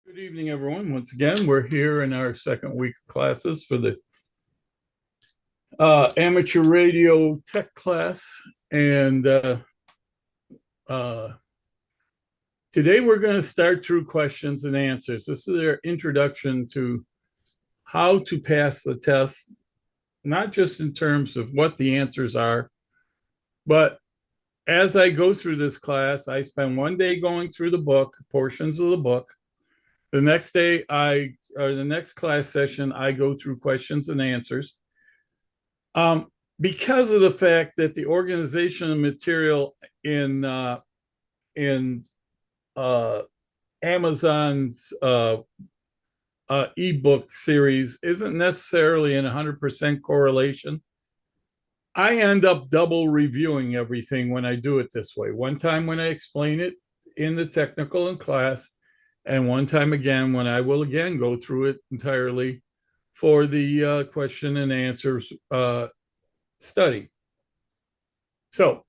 Good evening, everyone. Once again, we're here in our second week of classes for the amateur radio tech class. And uh, today we're going to start through questions and answers. This is our introduction to how to pass the test, not just in terms of what the answers are, but as I go through this class, I spend one day going through the book, portions of the book. The next day, the next class session, I go through questions and answers. Because of the fact that the organization of material in Amazon's ebook series isn't necessarily in 100% correlation, I end up double reviewing everything when I do it this way. One time when I explain it in the technical in class, and one time again when I will again go through it entirely for the question and answers study. So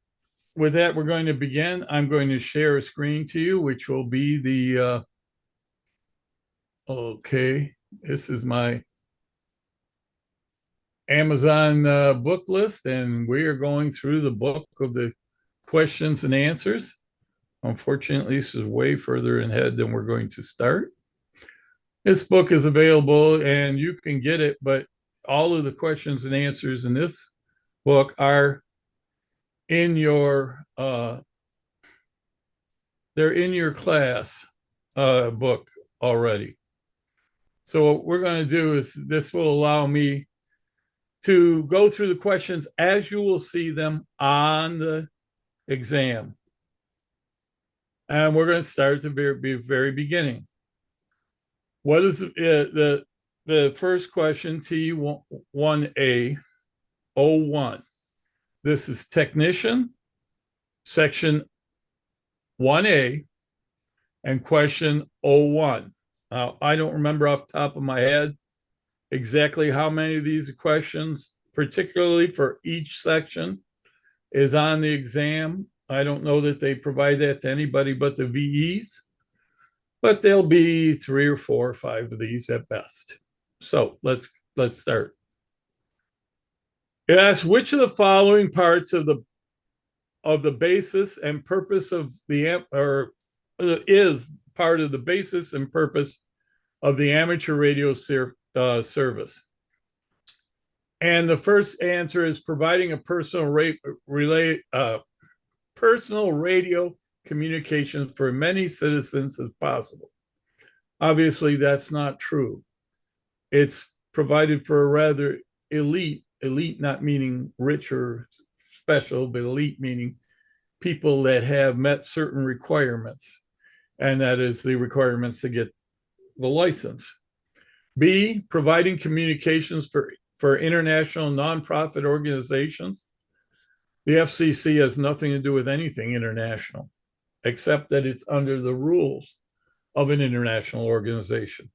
with that, we're going to begin. I'm going to share a screen to you, which will be the, okay, this is my Amazon book list, and we are going through the book of the questions and answers. Unfortunately, this is way further ahead than we're going to start. This book is available and you can get it, but all of the questions and answers in this book are in your they're in your class book already. So what we're going to do is this will allow me to go through the questions as you will see them on the exam. And we're going to start at the very beginning. What is the first question, T1A 01? This is technician, section 1A, and question 01. I don't remember off the top of my head exactly how many of these questions, particularly for each section, is on the exam. I don't know that they provide that to anybody but the VEs, but there'll be 3 or 4 or 5 of these at best. So let's start. It asks, which of the following parts of the basis and purpose of the is part of the basis and purpose of the amateur radio service? And the first answer is providing a personal radio communication for many citizens as possible. Obviously, that's not true. It's provided for a rather elite not meaning rich or special, but elite meaning people that have met certain requirements, and that is the requirements to get the license. B, providing communications for international nonprofit organizations. The FCC has nothing to do with anything international, except that it's under the rules of an international organization.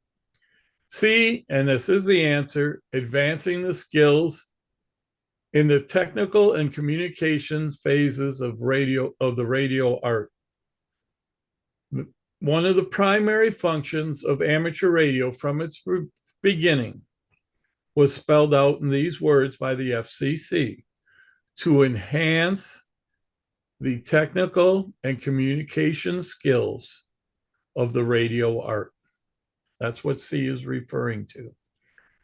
C, and this is the answer, advancing the skills in the technical and communications phases of the radio art. One of the primary functions of amateur radio from its beginning was spelled out in these words by the FCC: to enhance the technical and communication skills of the radio art. That's what C is referring to. In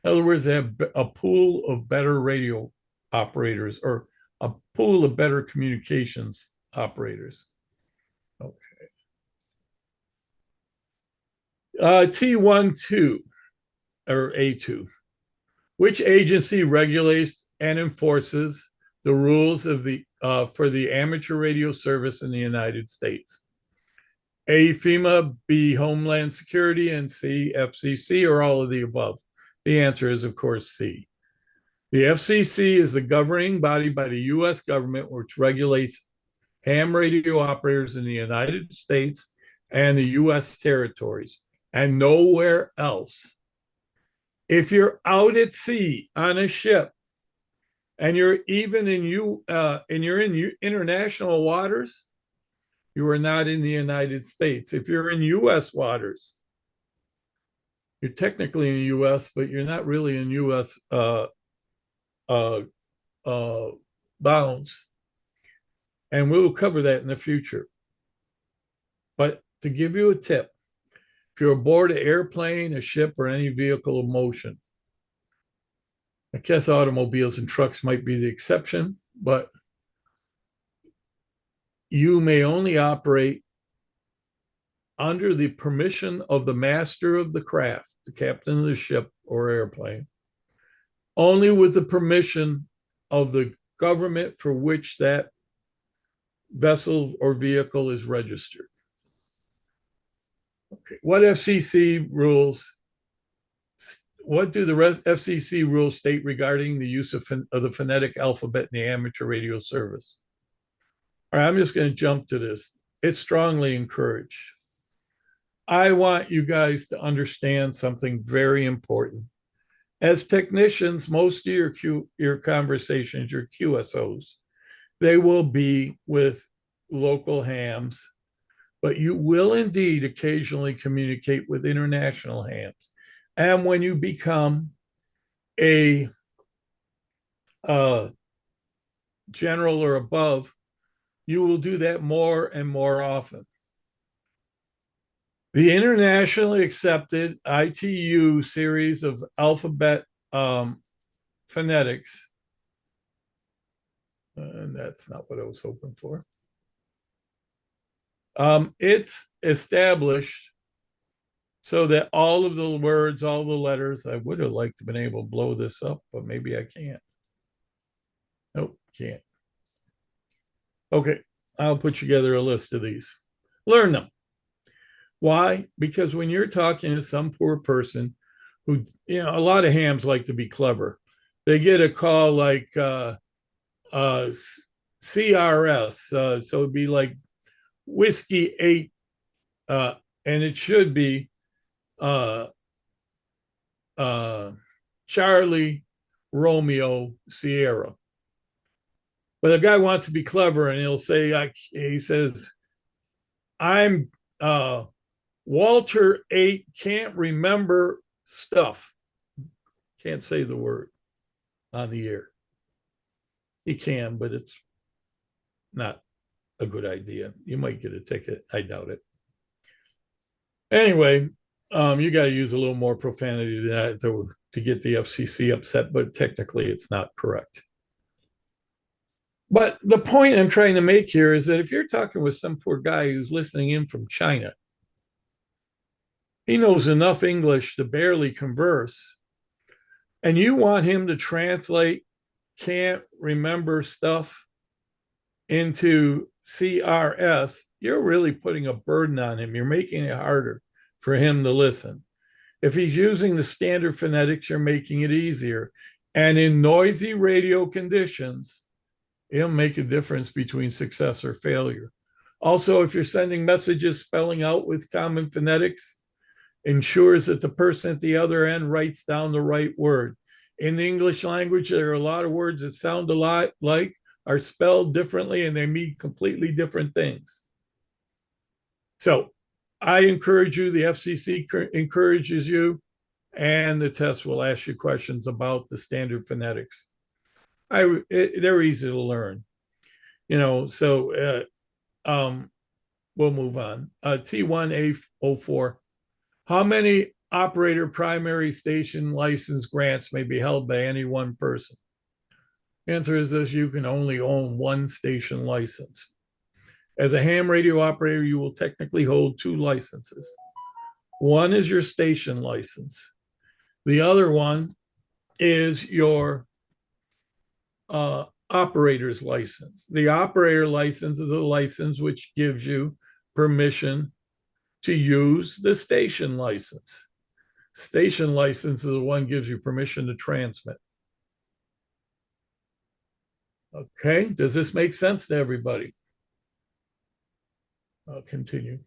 other words, they have a pool of better radio operators, or a pool of better communications operators. Okay. T12 or A2. Which agency regulates and enforces the rules of the for the amateur radio service in the United States? A, FEMA, B, Homeland Security, and C, FCC, or all of the above? The answer is, of course, C. The FCC is the governing body by the U.S. government which regulates ham radio operators in the United States and the U.S. territories, and nowhere else. If you're out at sea on a ship, and you're even in international waters, you are not in the United States. If you're in U.S. waters, You're technically in the U.S., but you're not really in U.S. Uh, uh, bounds. And we will cover that in the future. But to give you a tip, if you're aboard an airplane, a ship, or any vehicle of motion, I guess automobiles and trucks might be the exception, but you may only operate under the permission of the master of the craft, the captain of the ship or airplane, only with the permission of the government for which that vessel or vehicle is registered. Okay. What do the FCC rules state regarding the use of the phonetic alphabet in the amateur radio service? All right, I'm just going to jump to this. It's strongly encouraged. I want you guys to understand something very important. As technicians, most of your conversations, your QSOs, they will be with local hams, but you will indeed occasionally communicate with international hams. And when you become a general or above, you will do that more and more often. The internationally accepted ITU series of alphabet phonetics, and that's not what I was hoping for. It's established so that all of the words, all the letters, I would have liked to have been able to blow this up, but maybe I can't. Nope, can't. Okay, I'll put together a list of these. Learn them. Why? Because when you're talking to some poor person who, a lot of hams like to be clever. They get a call like CRS, so it'd be like Whiskey 8, and it should be Charlie Romeo Sierra. But the guy wants to be clever, and he'll say, he says, I'm Walter 8, can't remember stuff. Can't say the word on the air. He can, but it's not a good idea. You might get a ticket. I doubt it. Anyway, you got to use a little more profanity than that to get the FCC upset, but technically it's not correct. But the point I'm trying to make here is that if you're talking with some poor guy who's listening in from China, he knows enough English to barely converse, and you want him to translate can't remember stuff into CRS, you're really putting a burden on him. You're making it harder for him to listen. If he's using the standard phonetics, you're making it easier. And in noisy radio conditions, it'll make a difference between success or failure. Also, if you're sending messages spelling out with common phonetics, ensures that the person at the other end writes down the right word. In the English language, there are a lot of words that sound a lot like, are spelled differently, and they mean completely different things. So I encourage you, the FCC encourages you, and the test will ask you questions about the standard phonetics. They're easy to learn, so we'll move on. T1A04. How many operator primary station license grants may be held by any one person? The answer is this: you can only own one station license. As a ham radio operator, you will technically hold two licenses. One is your station license. The other one is your operator's license. The operator license is a license which gives you permission to use the station license. Station license is the one that gives you permission to transmit. Okay, does this make sense to everybody? I'll continue.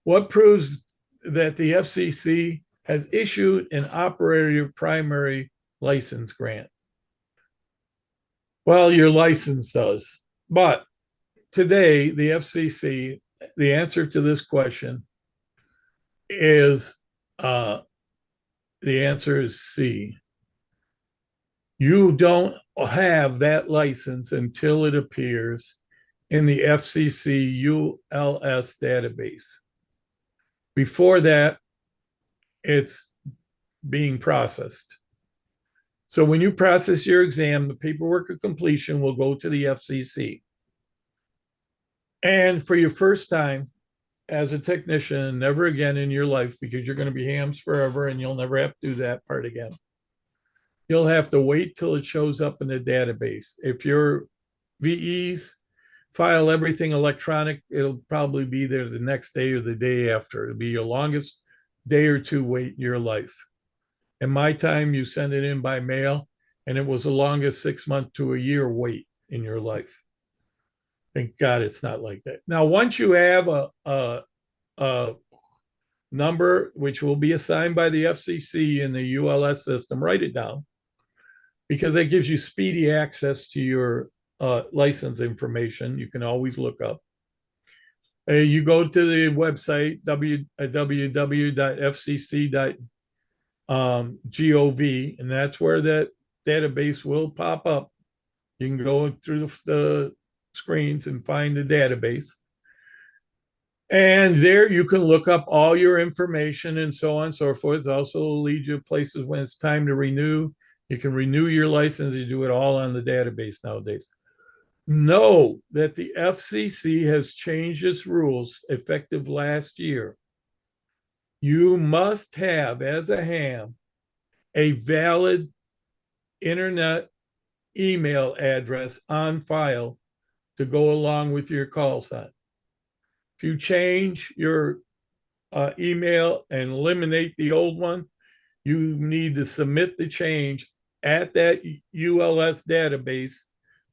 What proves that the FCC has issued an operator primary license grant? Well, your license does. But today, the FCC, the answer to this question is The answer is C. You don't have that license until it appears in the FCC ULS database. Before that, it's being processed. So when you process your exam, the paperwork of completion will go to the FCC. And for your first time as a technician, never again in your life, because you're going to be hams forever and you'll never have to do that part again. You'll have to wait till it shows up in the database. If your VEs file everything electronic, it'll probably be there the next day or the day after. It'll be your longest day or two wait in your life. In my time, you send it in by mail, and it was the longest 6 month to a year wait in your life. Thank God it's not like that. Now, once you have a number which will be assigned by the FCC in the ULS system, write it down, because that gives you speedy access to your license information. You can always look up. You go to the website www.fcc.gov, and that's where that database will pop up. You can go through the screens and find the database. And there you can look up all your information and so on and so forth. It also lead you to places when it's time to renew. You can renew your license. You do it all on the database nowadays. Know that the FCC has changed its rules effective last year. You must have, as a ham, a valid internet email address on file to go along with your call sign. If you change your email and eliminate the old one, you need to submit the change at that ULS database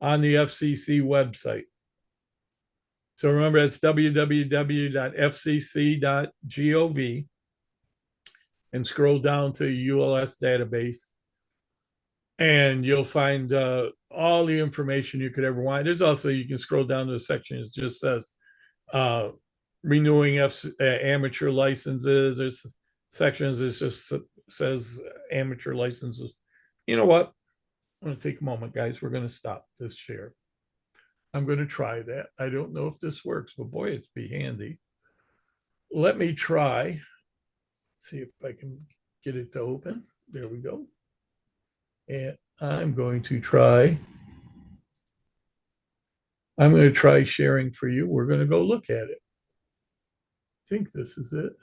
on the FCC website. So remember, that's www.fcc.gov and scroll down to ULS database, and you'll find all the information you could ever want. There's also, you can scroll down to the section that just says renewing amateur licenses. There's sections that just says amateur licenses. You know what? I'm going to take a moment, guys. We're going to stop this share. I'm going to try that. I don't know if this works, but boy, it'd be handy. Let me try. See if I can get it to open. There we go. And I'm going to try sharing for you. We're going to go look at it. I think this is it.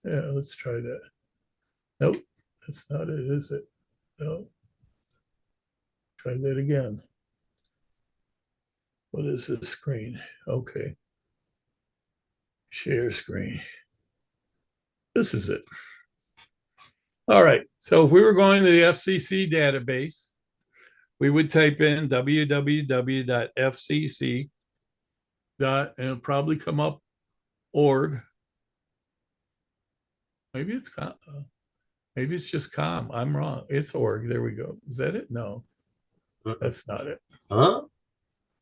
Yeah, let's try that. Nope, that's not it, is it? No. Try that again. What is this screen? Okay. Share screen. This is it. All right. So if we were going to the FCC database, we would type in www.fcc. And it'll probably come up org. Maybe it's maybe it's just com. I'm wrong. It's org. There we go. Is that it? No, that's not it. Huh?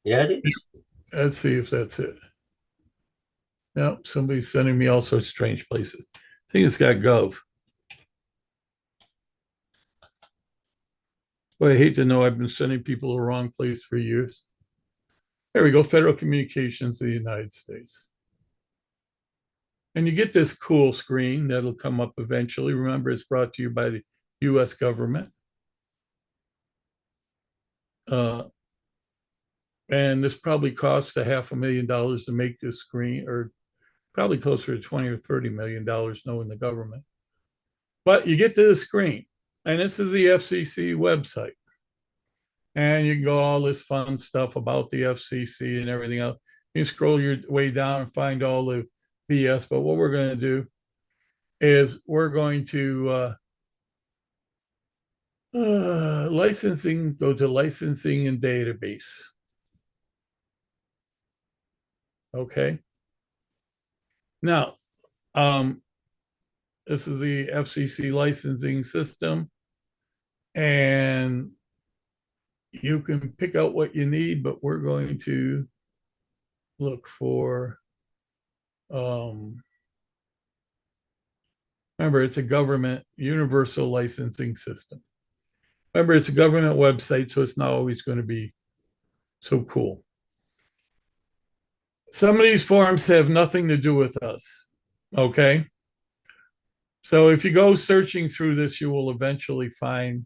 Yeah, it is. Let's see if that's it. No, somebody's sending me all sorts of strange places. I think it's got gov. Boy, I hate to know I've been sending people the wrong place for years. There we go, Federal Communications of the United States. And you get this cool screen that'll come up eventually. Remember, it's brought to you by the US government. And this probably costs $500,000 to make this screen, or probably closer to 20 or $30 million, knowing the government. But you get to the screen, and this is the FCC website. And you can go all this fun stuff about the FCC and everything else. You can scroll your way down and find all the BS. But what we're going to do is we're going to licensing, go to licensing and database. Okay. Now, this is the FCC licensing system, and you can pick out what you need, but we're going to look for Remember, it's a government universal licensing system. Remember, it's a government website, so it's not always going to be so cool. Some of these forms have nothing to do with us. Okay. So if you go searching through this, you will eventually find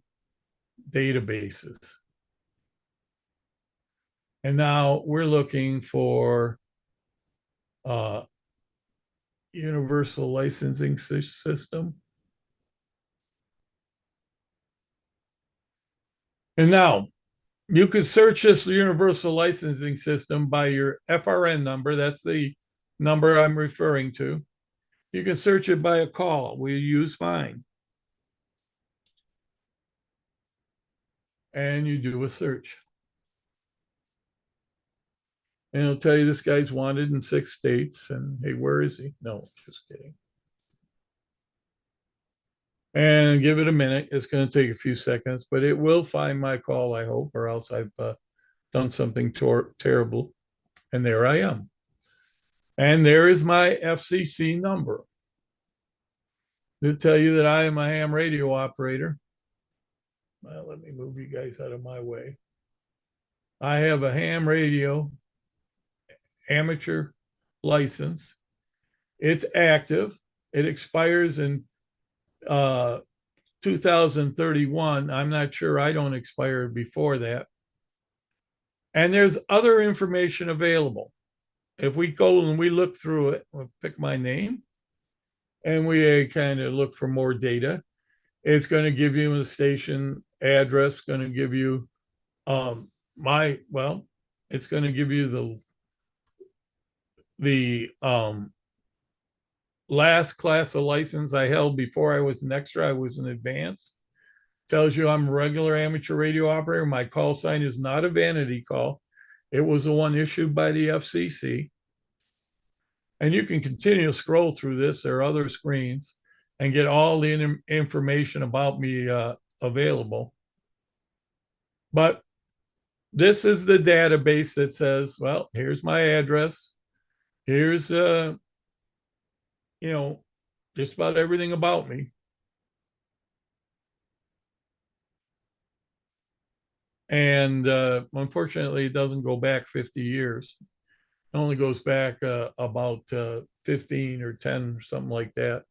databases. And now we're looking for universal licensing system. And now you could search this universal licensing system by your FRN number. That's the number I'm referring to. You can search it by a call. We use mine. And you do a search. And it'll tell you this guy's wanted in 6 states. And hey, where is he? No, just kidding. And give it a minute. It's going to take a few seconds, but it will find my call, I hope, or else I've done something terrible. And there I am. And there is my FCC number. It'll tell you that I am a ham radio operator. Well, let me move you guys out of my way. I have a ham radio amateur license. It's active. It expires in 2031. I'm not sure. I don't expire before that. And there's other information available. If we go and we look through it, we'll pick my name and we kind of look for more data. It's going to give you a station address, going to give you it's going to give you the last class of license I held before I was an extra. I was an advanced. Tells you I'm a regular amateur radio operator. My call sign is not a vanity call. It was the one issued by the FCC. And you can continue to scroll through this. There are other screens and get all the information about me available. But this is the database that says, well, here's my address. Here's, just about everything about me. And unfortunately, it doesn't go back 50 years. It only goes back about 15 or 10 or something like that.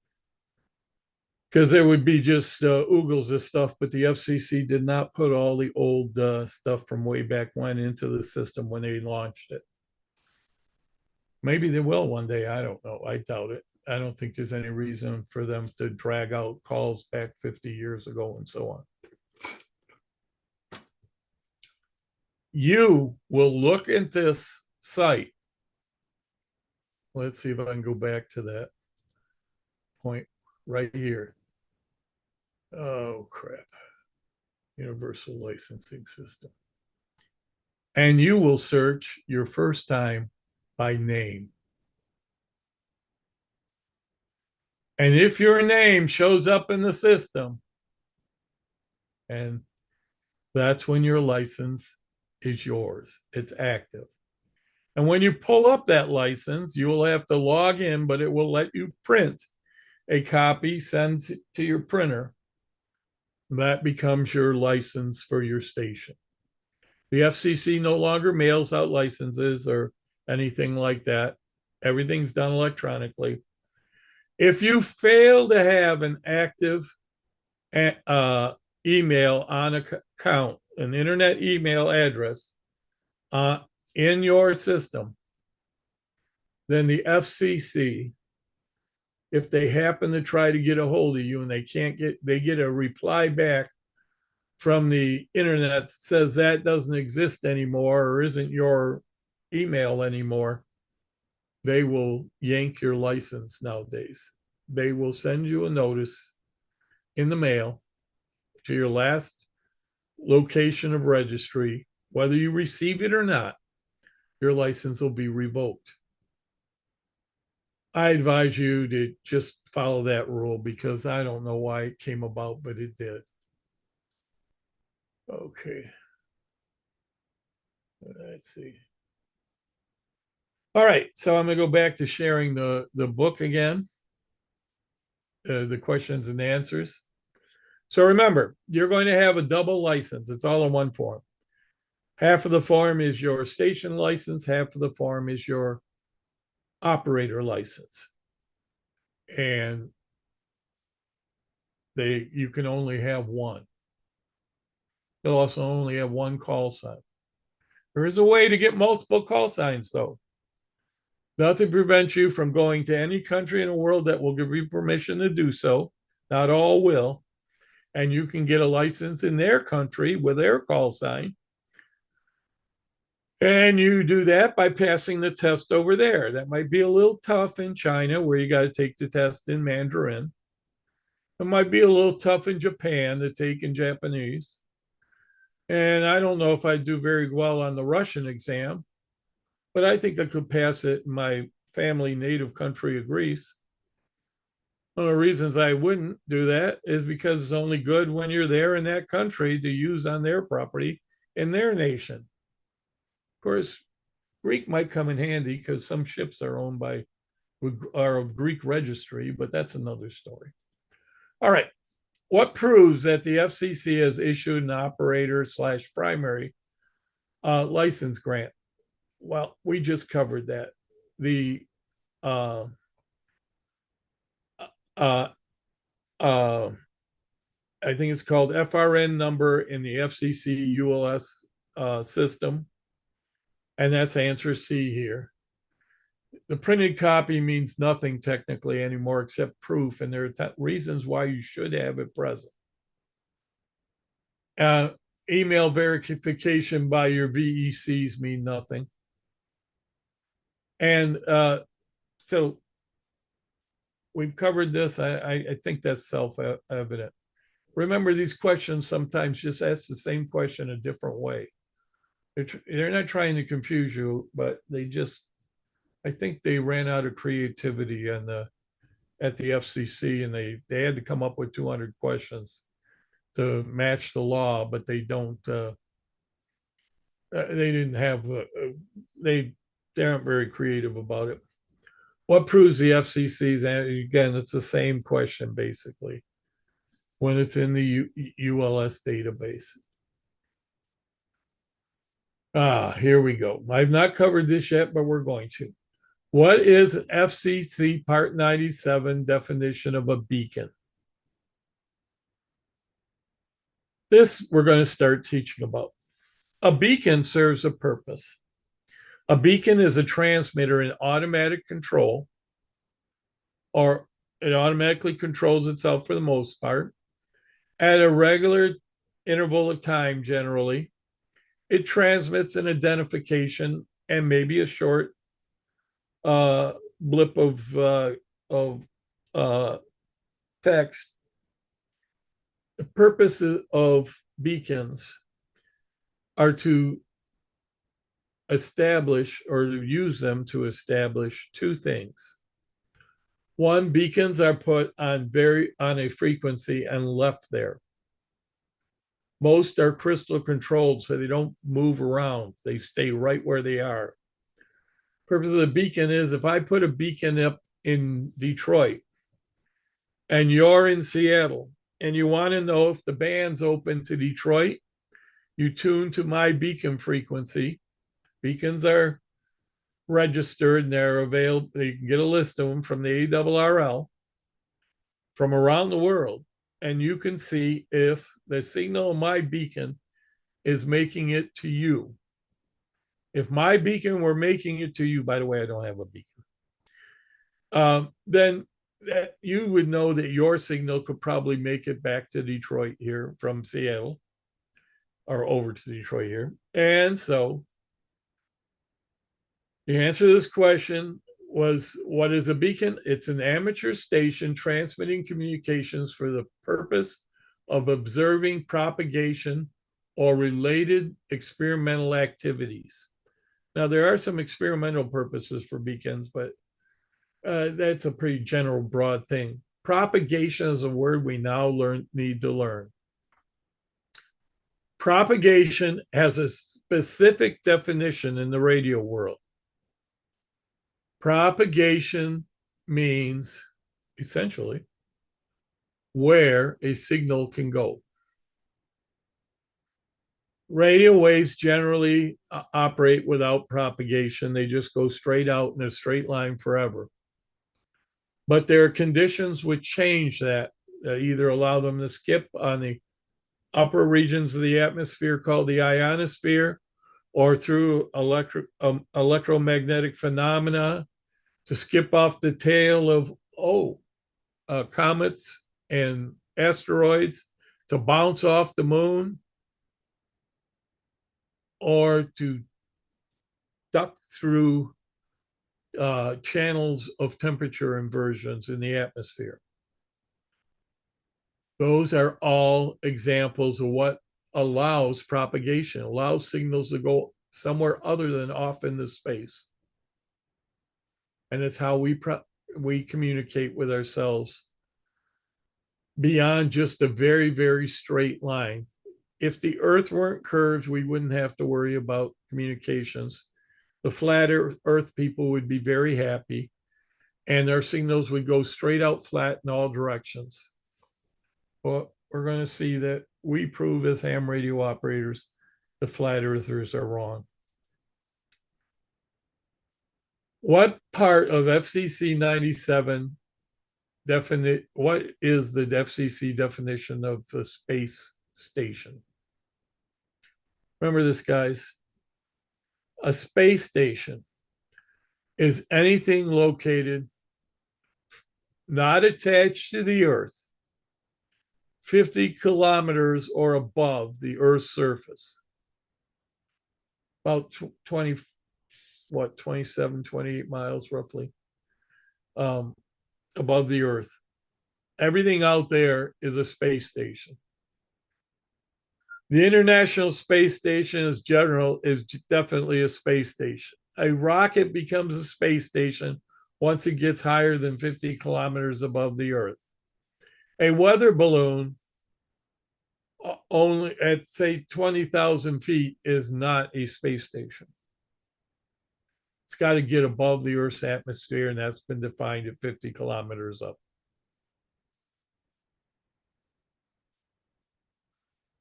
Because there would be just oogles of stuff, but the FCC did not put all the old stuff from way back when into the system when they launched it. Maybe they will one day. I don't know. I doubt it. I don't think there's any reason for them to drag out calls back 50 years ago and so on. You will look at this site. Let's see if I can go back to that point right here. Oh, crap. Universal licensing system. And you will search your first time by name. And if your name shows up in the system, and that's when your license is yours, it's active. And when you pull up that license, you will have to log in, but it will let you print a copy, send to your printer. That becomes your license for your station. The FCC no longer mails out licenses or anything like that. Everything's done electronically. If you fail to have an active email on account, an internet email address in your system, then the FCC, if they happen to try to get a hold of you and they get a reply back from the internet that says that doesn't exist anymore or isn't your email anymore, they will yank your license nowadays. They will send you a notice in the mail to your last location of registry. Whether you receive it or not, your license will be revoked. I advise you to just follow that rule because I don't know why it came about, but it did. Okay. Let's see. All right, so I'm going to go back to sharing the book again. the questions and answers. So remember, you're going to have a double license. It's all in one form. Half of the form is your station license, half of the form is your operator license. And you can only have one. You'll also only have one call sign. There is a way to get multiple call signs, though. Nothing prevents you from going to any country in the world that will give you permission to do so. Not all will. And you can get a license in their country with their call sign. And you do that by passing the test over there. That might be a little tough in China, where you got to take the test in Mandarin. It might be a little tough in Japan to take in Japanese. And I don't know if I do very well on the Russian exam, but I think I could pass it in my family native country of Greece. One of the reasons I wouldn't do that is because it's only good when you're there in that country to use on their property in their nation. Of course, Greek might come in handy because some ships are owned by are of Greek registry, but that's another story. All right. What proves that the FCC has issued an operator / primary license grant? Well, we just covered that. The I think it's called FRN number in the FCC ULS system. And that's answer C here. The printed copy means nothing technically anymore except proof, and there are reasons why you should have it present. Email verification by your VECs mean nothing. And so we've covered this. I think that's self-evident. Remember, these questions sometimes just ask the same question a different way. They're not trying to confuse you, but I think they ran out of creativity at the FCC, and they had to come up with 200 questions to match the law, but they didn't have they aren't very creative about it. What proves the FCC's? Again, it's the same question basically when it's in the ULS database. Here we go. I've not covered this yet, but we're going to. What is FCC Part 97 definition of a beacon? This we're going to start teaching about. A beacon serves a purpose. A beacon is a transmitter in automatic control, or it automatically controls itself for the most part, at a regular interval of time generally. It transmits an identification and maybe a short blip of text. The purposes of beacons are to establish or to use them to establish two things. One, beacons are put on a frequency and left there. Most are crystal controlled, so they don't move around. They stay right where they are. Purpose of the beacon is if I put a beacon up in Detroit and you're in Seattle and you want to know if the band's open to Detroit, you tune to my beacon frequency. Beacons are registered and they're available. You can get a list of them from the ARRL from around the world, and you can see if the signal of my beacon is making it to you. If my beacon were making it to you, by the way, I don't have a beacon, then that you would know that your signal could probably make it back to Detroit here from Seattle or over to Detroit here. And so the answer to this question was, what is a beacon? It's an amateur station transmitting communications for the purpose of observing propagation or related experimental activities. Now, there are some experimental purposes for beacons, but that's a pretty general, broad thing. Propagation is a word we now need to learn. Propagation has a specific definition in the radio world. Propagation means, essentially, where a signal can go. Radio waves generally operate without propagation. They just go straight out in a straight line forever. But there are conditions which change that either allow them to skip on the upper regions of the atmosphere called the ionosphere, or through electromagnetic phenomena to skip off the tail of comets and asteroids, to bounce off the moon, or to duck through channels of temperature inversions in the atmosphere. Those are all examples of what allows propagation, allows signals to go somewhere other than off into space. And it's how we communicate with ourselves beyond just a very, very straight line. If the earth weren't curved, we wouldn't have to worry about communications. The flat earth people would be very happy, and their signals would go straight out flat in all directions. Well, we're going to see that we prove as ham radio operators the flat earthers are wrong. What part of FCC 97 what is the FCC definition of a space station? Remember this, guys. A space station is anything located not attached to the Earth, 50 kilometers or above the Earth's surface. About 27, 28 miles roughly above the Earth. Everything out there is a space station. The International Space Station is definitely a space station. A rocket becomes a space station once it gets higher than 50 kilometers above the Earth. A weather balloon only at, say, 20,000 feet is not a space station. It's got to get above the Earth's atmosphere, and that's been defined at 50 kilometers up.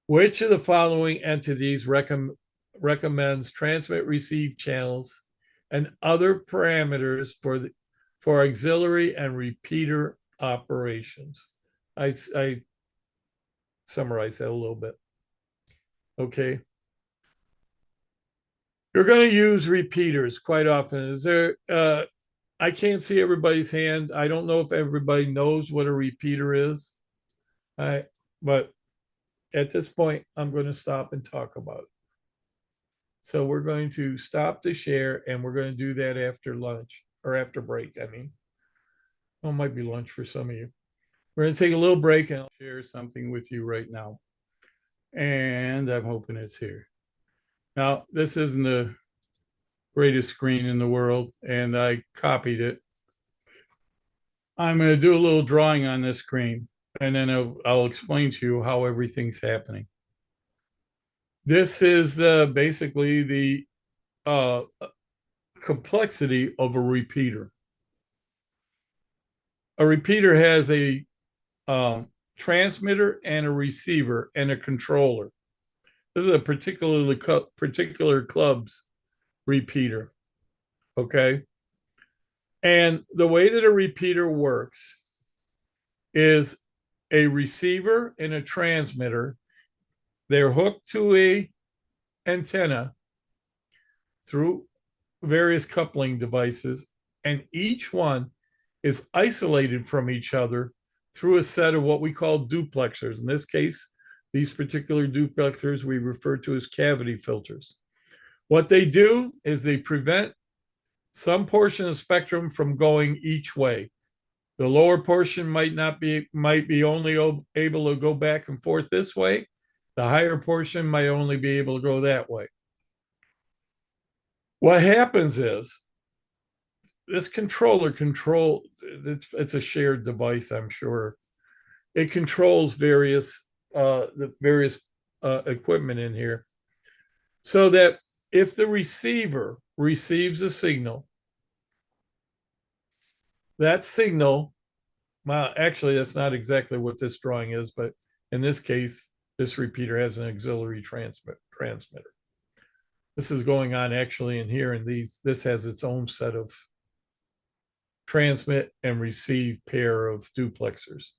Which of the following entities recommends transmit receive channels and other parameters for auxiliary and repeater operations? I summarize that a little bit. Okay. You're going to use repeaters quite often. I can't see everybody's hand. I don't know if everybody knows what a repeater is. But at this point, I'm going to stop and talk about it. So we're going to stop the share, and we're going to do that after lunch, or after break, I mean. Well, it might be lunch for some of you. We're going to take a little break, and I'll share something with you right now. And I'm hoping it's here. Now, this isn't the greatest screen in the world, and I copied it. I'm going to do a little drawing on this screen, and then I'll explain to you how everything's happening. This is basically the complexity of a repeater. A repeater has a transmitter and a receiver and a controller. This is a particular club's repeater. Okay. And the way that a repeater works is a receiver and a transmitter. They're hooked to a antenna through various coupling devices, and each one is isolated from each other through a set of what we call duplexers. In this case, these particular duplexers we refer to as cavity filters. What they do is they prevent some portion of spectrum from going each way. The lower portion might be only able to go back and forth this way. The higher portion might only be able to go that way. What happens is this controller it's a shared device, I'm sure. It controls the various equipment in here, so that if the receiver receives a signal, that signal well, actually, that's not exactly what this drawing is, but in this case, this repeater has an auxiliary transmitter. This is going on actually in here, and this has its own set of transmit and receive pair of duplexers.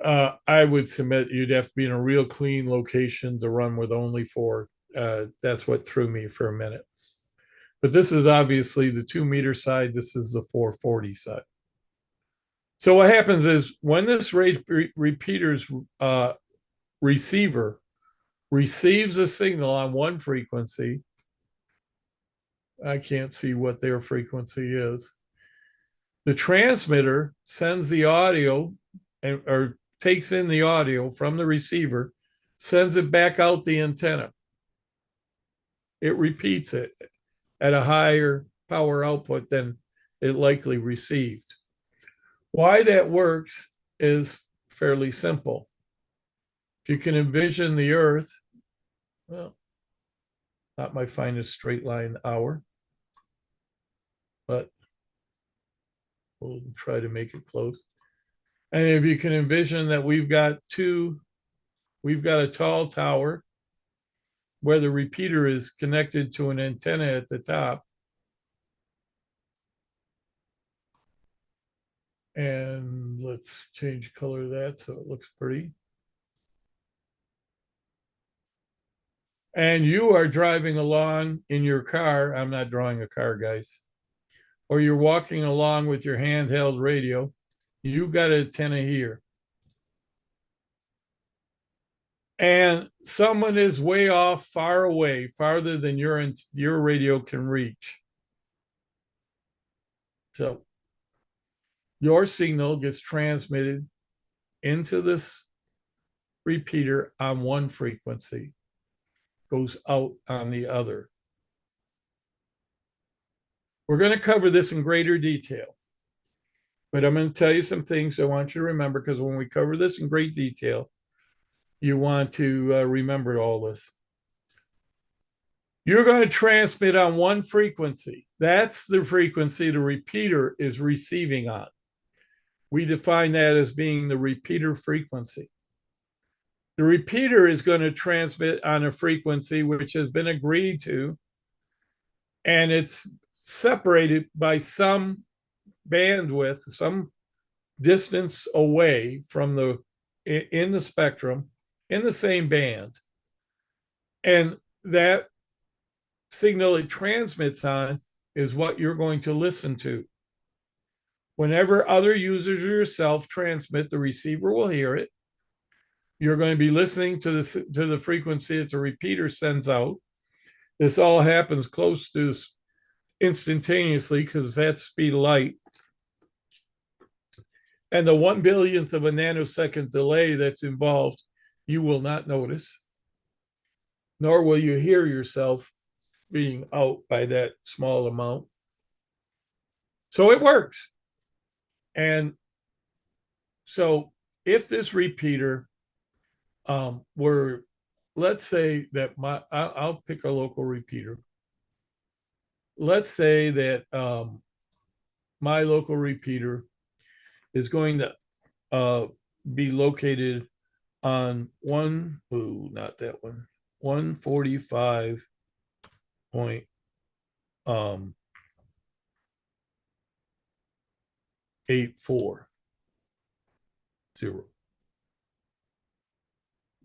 I would submit you'd have to be in a real clean location to run with only four. That's what threw me for a minute. But this is obviously the 2-meter side. This is the 440 side. So what happens is when this repeater's receiver receives a signal on one frequency, I can't see what their frequency is. The transmitter sends the audio or takes in the audio from the receiver, sends it back out the antenna. It repeats it at a higher power output than it likely received. Why that works is fairly simple. If you can envision the Earth, well, not my finest straight line hour, but we'll try to make it close. And if you can envision that we've got a tall tower where the repeater is connected to an antenna at the top. And let's change color of that so it looks pretty. And you are driving along in your car. I'm not drawing a car, guys. Or you're walking along with your handheld radio. You got an antenna here. And someone is way off, far away, farther than your radio can reach. So your signal gets transmitted into this repeater on one frequency, goes out on the other. We're going to cover this in greater detail, but I'm going to tell you some things I want you to remember, because when we cover this in great detail, you want to remember all this. You're going to transmit on one frequency. That's the frequency the repeater is receiving on. We define that as being the repeater frequency. The repeater is going to transmit on a frequency which has been agreed to, and it's separated by some bandwidth, some distance away from in the spectrum, in the same band. And that signal it transmits on is what you're going to listen to. Whenever other users or yourself transmit, the receiver will hear it. You're going to be listening to the frequency that the repeater sends out. This all happens close to instantaneously because that's speed of light. And the 1/1000th of a nanosecond delay that's involved, you will not notice, nor will you hear yourself being out by that small amount. So it works. And so if this repeater were, let's say that I'll pick a local repeater. Let's say that my local repeater is going to be located on 145.840.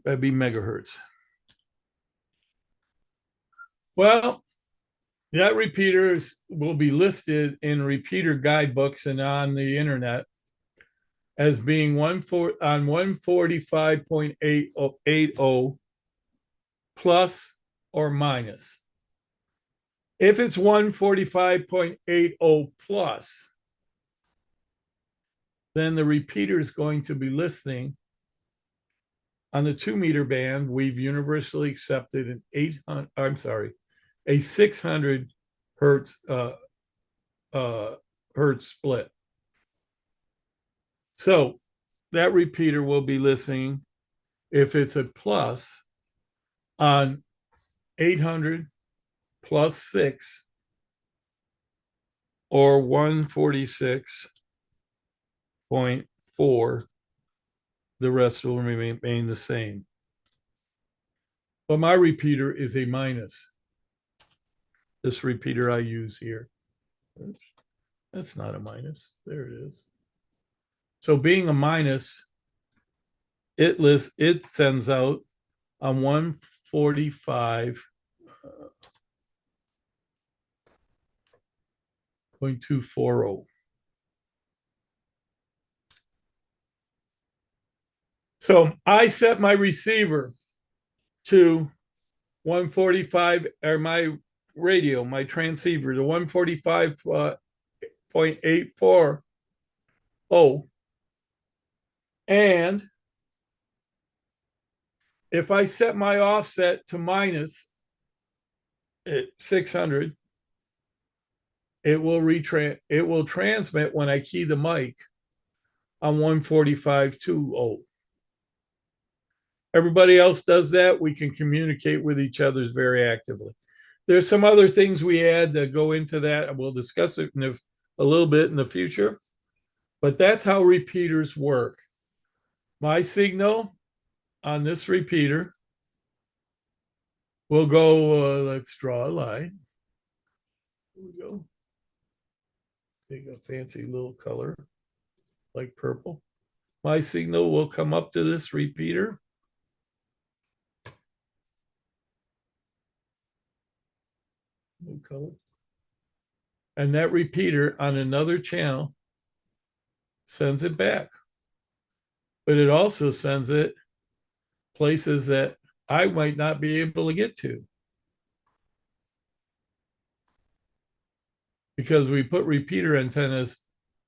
That'd be megahertz. Well, that repeater will be listed in repeater guidebooks and on the internet as being on 145.880 plus or minus. If it's 145.80 plus, then the repeater is going to be listening on the 2-meter band. We've universally accepted a 600 hertz hertz split. So that repeater will be listening, if it's a plus, on 800 plus 6 or 146 8.4. The rest will remain the same. But my repeater is a minus. This repeater I use here. That's not a minus. There it is. So being a minus, it sends out on 145.240. So I set my receiver to 145, or my radio, my transceiver to 145.840. And if I set my offset to minus at 600, it will transmit when I key the mic on 145.20. Everybody else does that. We can communicate with each other very actively. There's some other things we add that go into that, and we'll discuss it a little bit in the future. But that's how repeaters work. My signal on this repeater will go, let's draw a line. Here we go. Take a fancy little color like purple. My signal will come up to this repeater. New color. And that repeater on another channel sends it back. But it also sends it places that I might not be able to get to, because we put repeater antennas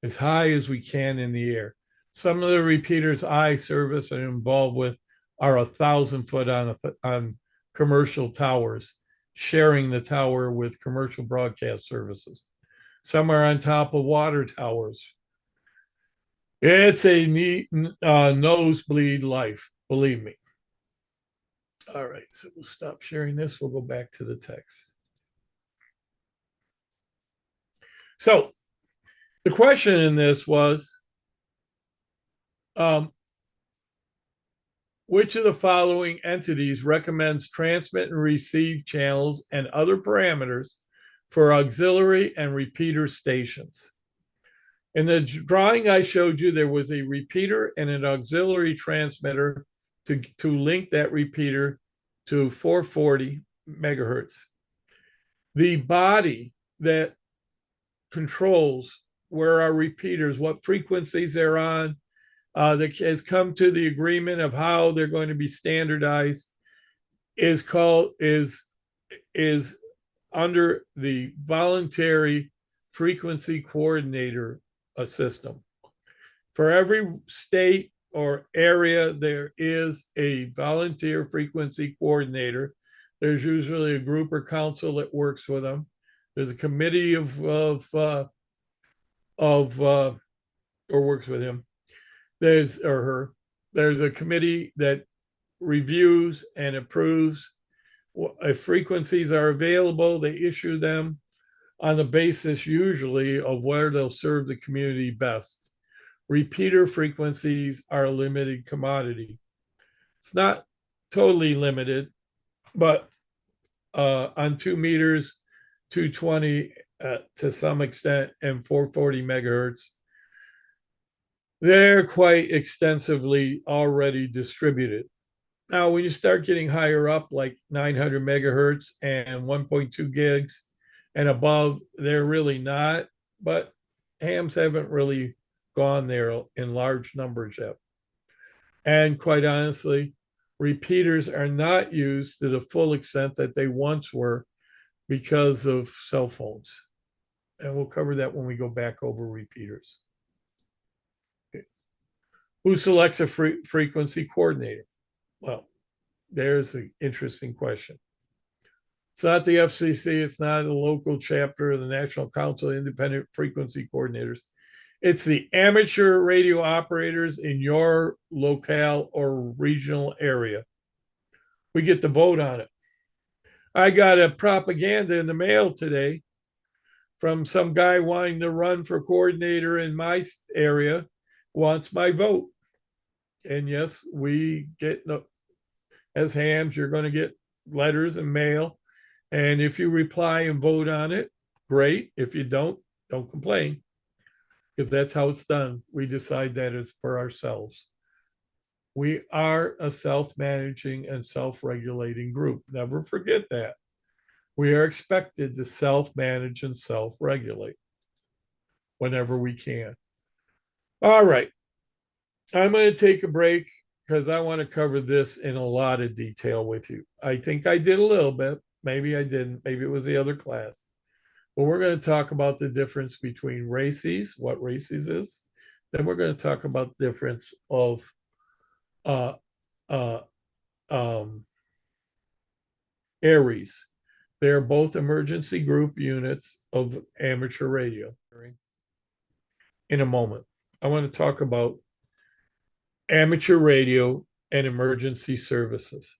as high as we can in the air. Some of the repeaters I service and involved with are 1,000 foot on commercial towers, sharing the tower with commercial broadcast services. Some are on top of water towers. It's a neat nosebleed life, believe me. All right, so we'll stop sharing this. We'll go back to the text. So the question in this was, which of the following entities recommends transmit and receive channels and other parameters for auxiliary and repeater stations? In the drawing I showed you, there was a repeater and an auxiliary transmitter to link that repeater to 440 megahertz. The body that controls where our repeaters, what frequencies they're on, that has come to the agreement of how they're going to be standardized, is under the voluntary frequency coordinator system. For every state or area, there is a volunteer frequency coordinator. There's usually a group or council that works with them. There's a committee or works with him. There's or her. There's a committee that reviews and approves. If frequencies are available, they issue them on the basis usually of where they'll serve the community best. Repeater frequencies are a limited commodity. It's not totally limited, but on 2 meters, 220 to some extent, and 440 megahertz, they're quite extensively already distributed. Now, when you start getting higher up, like 900 megahertz and 1.2 gigs and above, they're really not, but hams haven't really gone there in large numbers yet. And quite honestly, repeaters are not used to the full extent that they once were because of cell phones. And we'll cover that when we go back over repeaters. Okay. Who selects a frequency coordinator? Well, there's an interesting question. It's not the FCC. It's not a local chapter of the National Council of Independent Frequency Coordinators. It's the amateur radio operators in your locale or regional area. We get to vote on it. I got a propaganda in the mail today from some guy wanting to run for coordinator in my area wants my vote. And yes, we get, as hams, you're going to get letters and mail. And if you reply and vote on it, great. If you don't complain, because that's how it's done. We decide that is for ourselves. We are a self-managing and self-regulating group. Never forget that. We are expected to self-manage and self-regulate whenever we can. All right. I'm going to take a break because I want to cover this in a lot of detail with you. I think I did a little bit. Maybe I didn't. Maybe it was the other class. But we're going to talk about the difference between races, what races is. Then we're going to talk about the difference of uh, uh, um, ARES. They are both emergency group units of amateur radio. In a moment, I want to talk about amateur radio and emergency services.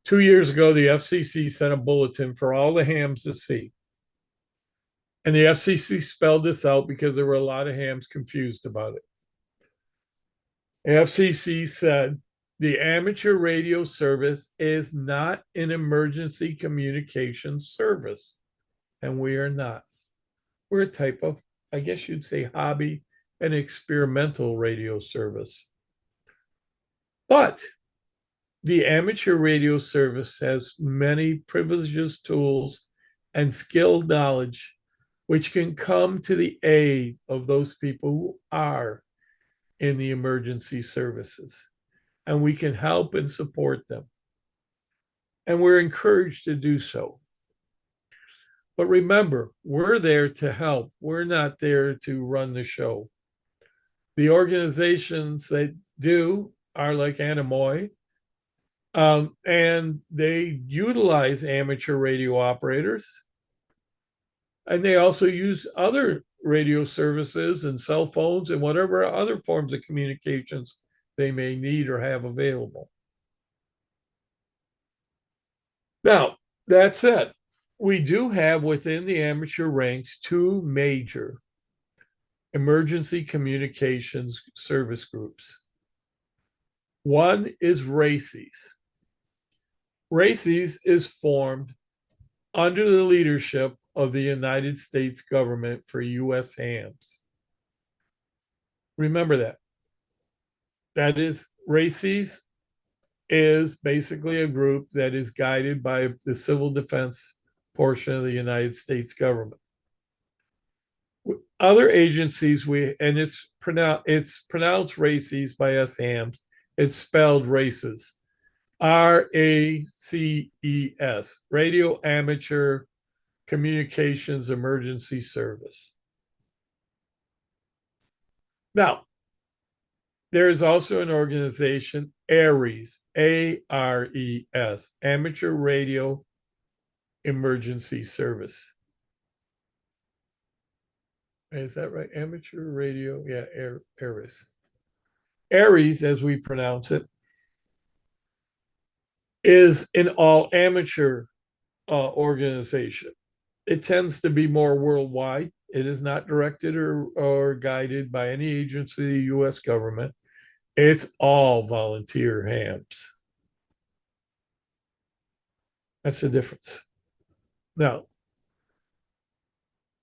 2 years ago, the FCC sent a bulletin for all the hams to see. And the FCC spelled this out because there were a lot of hams confused about it. The FCC said the amateur radio service is not an emergency communication service. And we are not. We're a type of, I guess you'd say, hobby and experimental radio service. But the amateur radio service has many privileges, tools, and skilled knowledge which can come to the aid of those people who are in the emergency services. And we can help and support them. And we're encouraged to do so. But remember, we're there to help. We're not there to run the show. The organizations that do are like Anemoi, and they utilize amateur radio operators. And they also use other radio services and cell phones and whatever other forms of communications they may need or have available. Now, that said, we do have within the amateur ranks two major emergency communications service groups. One is RACES. RACES is formed under the leadership of the United States government for U.S. hams. Remember that. That is, RACES is basically a group that is guided by the civil defense portion of the United States government. Other agencies, it's pronounced RACES by us hams. It's spelled races. RACES, Radio Amateur Communications Emergency Service. Now, there is also an organization, ARES, ARES, Amateur Radio Emergency Service. Is that right? Amateur Radio, yeah, ARES. ARES, as we pronounce it, is an all amateur organization. It tends to be more worldwide. It is not directed or guided by any agency of the U.S. government. It's all volunteer hams. That's the difference. Now,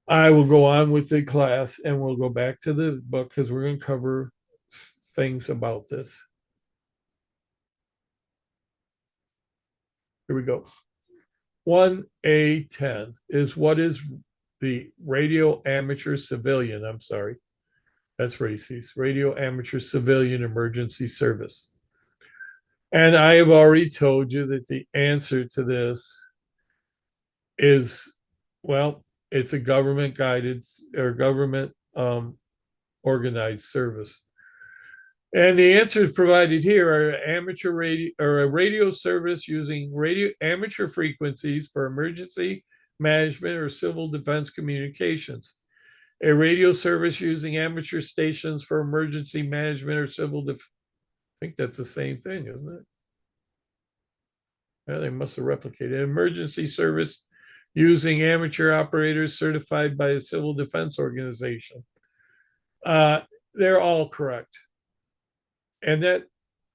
I will go on with the class and we'll go back to the book because we're going to cover things about this. Here we go. 1A10 is what is the radio amateur civilian, I'm sorry, that's RACES, Radio Amateur Civilian Emergency Service. And I have already told you that the answer to this is, well, it's a government guided or government organized service. And the answers provided here are amateur radio or a radio service using amateur frequencies for emergency management or civil defense communications. A radio service using amateur stations for emergency management or civil defense. I think that's the same thing, isn't it? Yeah, they must have replicated. An emergency service using amateur operators certified by a civil defense organization. they're all correct. And that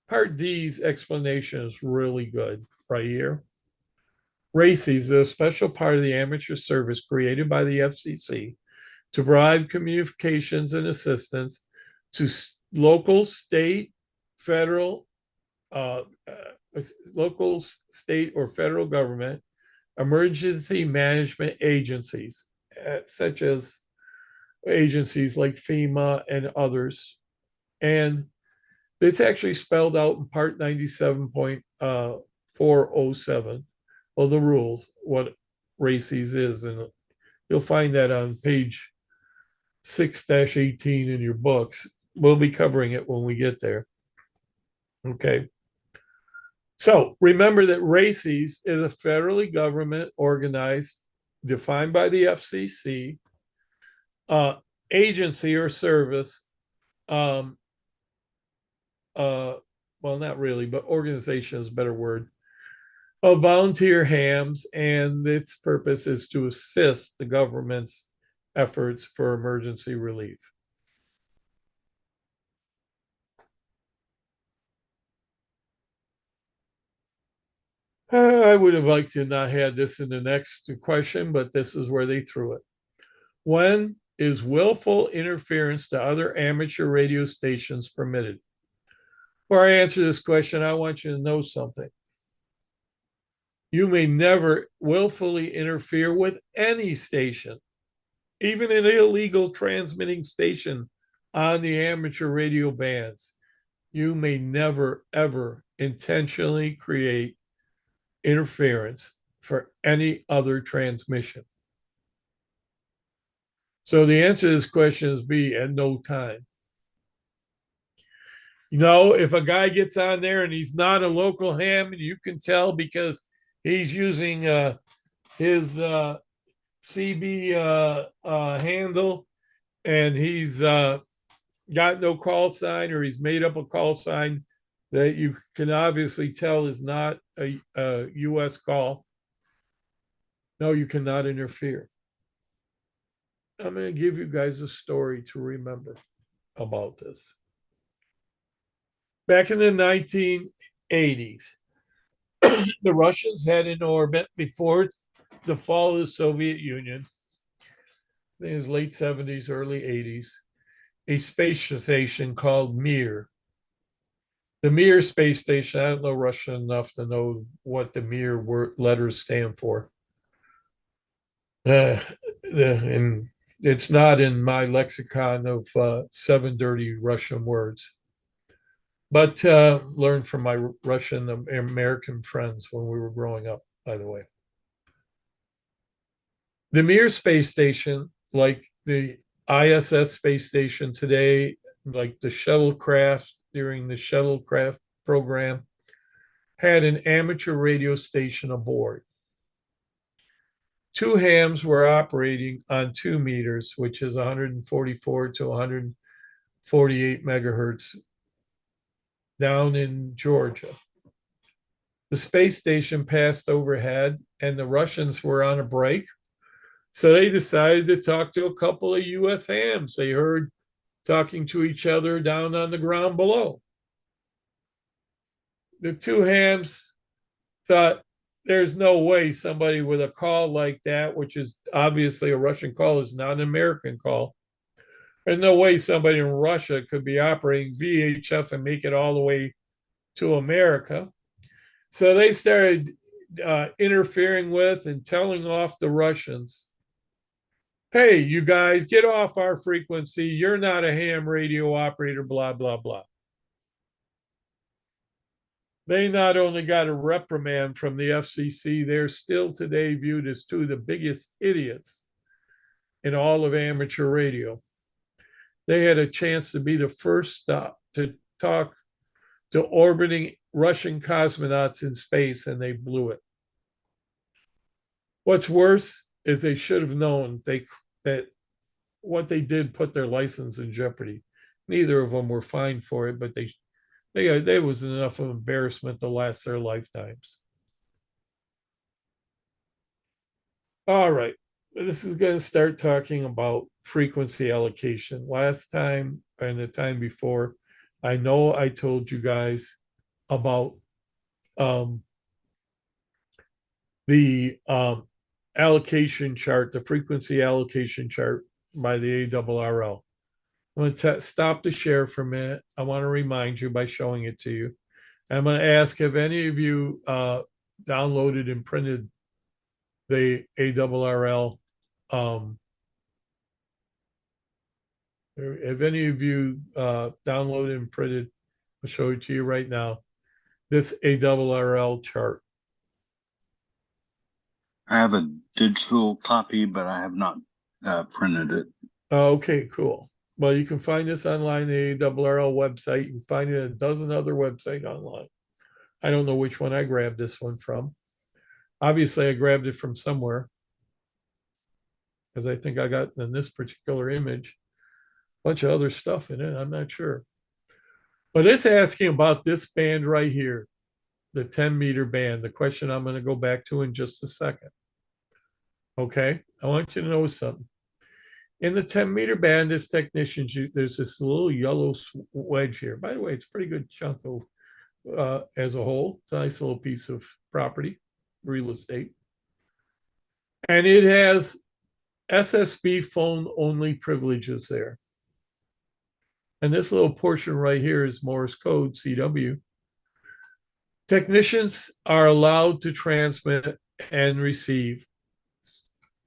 part D's explanation is really good right here. RACES is a special part of the amateur service created by the FCC to provide communications and assistance to local, state, federal, uh, local, state, or federal government, emergency management agencies, such as agencies like FEMA and others. And it's actually spelled out in Part 97.407 of the rules, what RACES is. And you'll find that on page 6-18 in your books. We'll be covering it when we get there. Okay. So remember that RACES is a federally government organized, defined by the FCC, agency or service. Um, well, not really, but organization is a better word, of volunteer hams, and its purpose is to assist the government's efforts for emergency relief. I would have liked to not have this in the next question, but this is where they threw it. When is willful interference to other amateur radio stations permitted? Before I answer this question, I want you to know something. You may never willfully interfere with any station, even an illegal transmitting station on the amateur radio bands. You may never, ever intentionally create interference for any other transmission. So the answer to this question is B, at no time. You know, if a guy gets on there and he's not a local ham, and you can tell because he's using his CB handle, and he's got no call sign, or he's made up a call sign that you can obviously tell is not a U.S. call. No, you cannot interfere. I'm going to give you guys a story to remember about this. Back in the 1980s, the Russians had in orbit before the fall of the Soviet Union, I think it was late 70s, early 80s, a space station called Mir. The Mir space station, I don't know Russian enough to know what the Mir letters stand for. And it's not in my lexicon of 7 dirty Russian words. But learned from my Russian American friends when we were growing up, by the way. The Mir space station, like the ISS space station today, like the shuttlecraft during the shuttlecraft program, had an amateur radio station aboard. 2 hams were operating on 2 meters, which is 144 to 148 megahertz down in Georgia. The space station passed overhead, and the Russians were on a break. So they decided to talk to a couple of US hams they heard talking to each other down on the ground below. The 2 hams thought, there's no way somebody with a call like that, which is obviously a Russian call, is not an American call. There's no way somebody in Russia could be operating VHF and make it all the way to America. So they started interfering with and telling off the Russians, hey, you guys, get off our frequency. You're not a ham radio operator, blah, blah, blah. They not only got a reprimand from the FCC, they're still today viewed as 2 of the biggest idiots in all of amateur radio. They had a chance to be the first stop to talk to orbiting Russian cosmonauts in space, and they blew it. What's worse is they should have known that what they did put their license in jeopardy. Neither of them were fined for it, but they was enough of embarrassment to last their lifetimes. All right, this is going to start talking about frequency allocation. Last time and the time before, I know I told you guys about um, the allocation chart, the frequency allocation chart by the ARRL. I'm going to stop the share for a minute. I want to remind you by showing it to you. I'm going to ask, have any of you downloaded and printed the ARRL? Have any of you downloaded and printed? I'll show it to you right now. This ARRL chart. I have a digital copy, but I have not printed it. Okay, cool. Well, you can find this online, the ARRL website. You can find it at a dozen other websites online. I don't know which one I grabbed this one from. Obviously, I grabbed it from somewhere because I think I got in this particular image a bunch of other stuff in it. I'm not sure. But it's asking about this band right here, the 10-meter band, the question I'm going to go back to in just a second. Okay, I want you to know something. In the 10-meter band, as technicians, there's this little yellow wedge here. By the way, it's a pretty good chunk of, as a whole. It's a nice little piece of property, real estate. And it has SSB phone only privileges there. And this little portion right here is Morse code, CW. Technicians are allowed to transmit and receive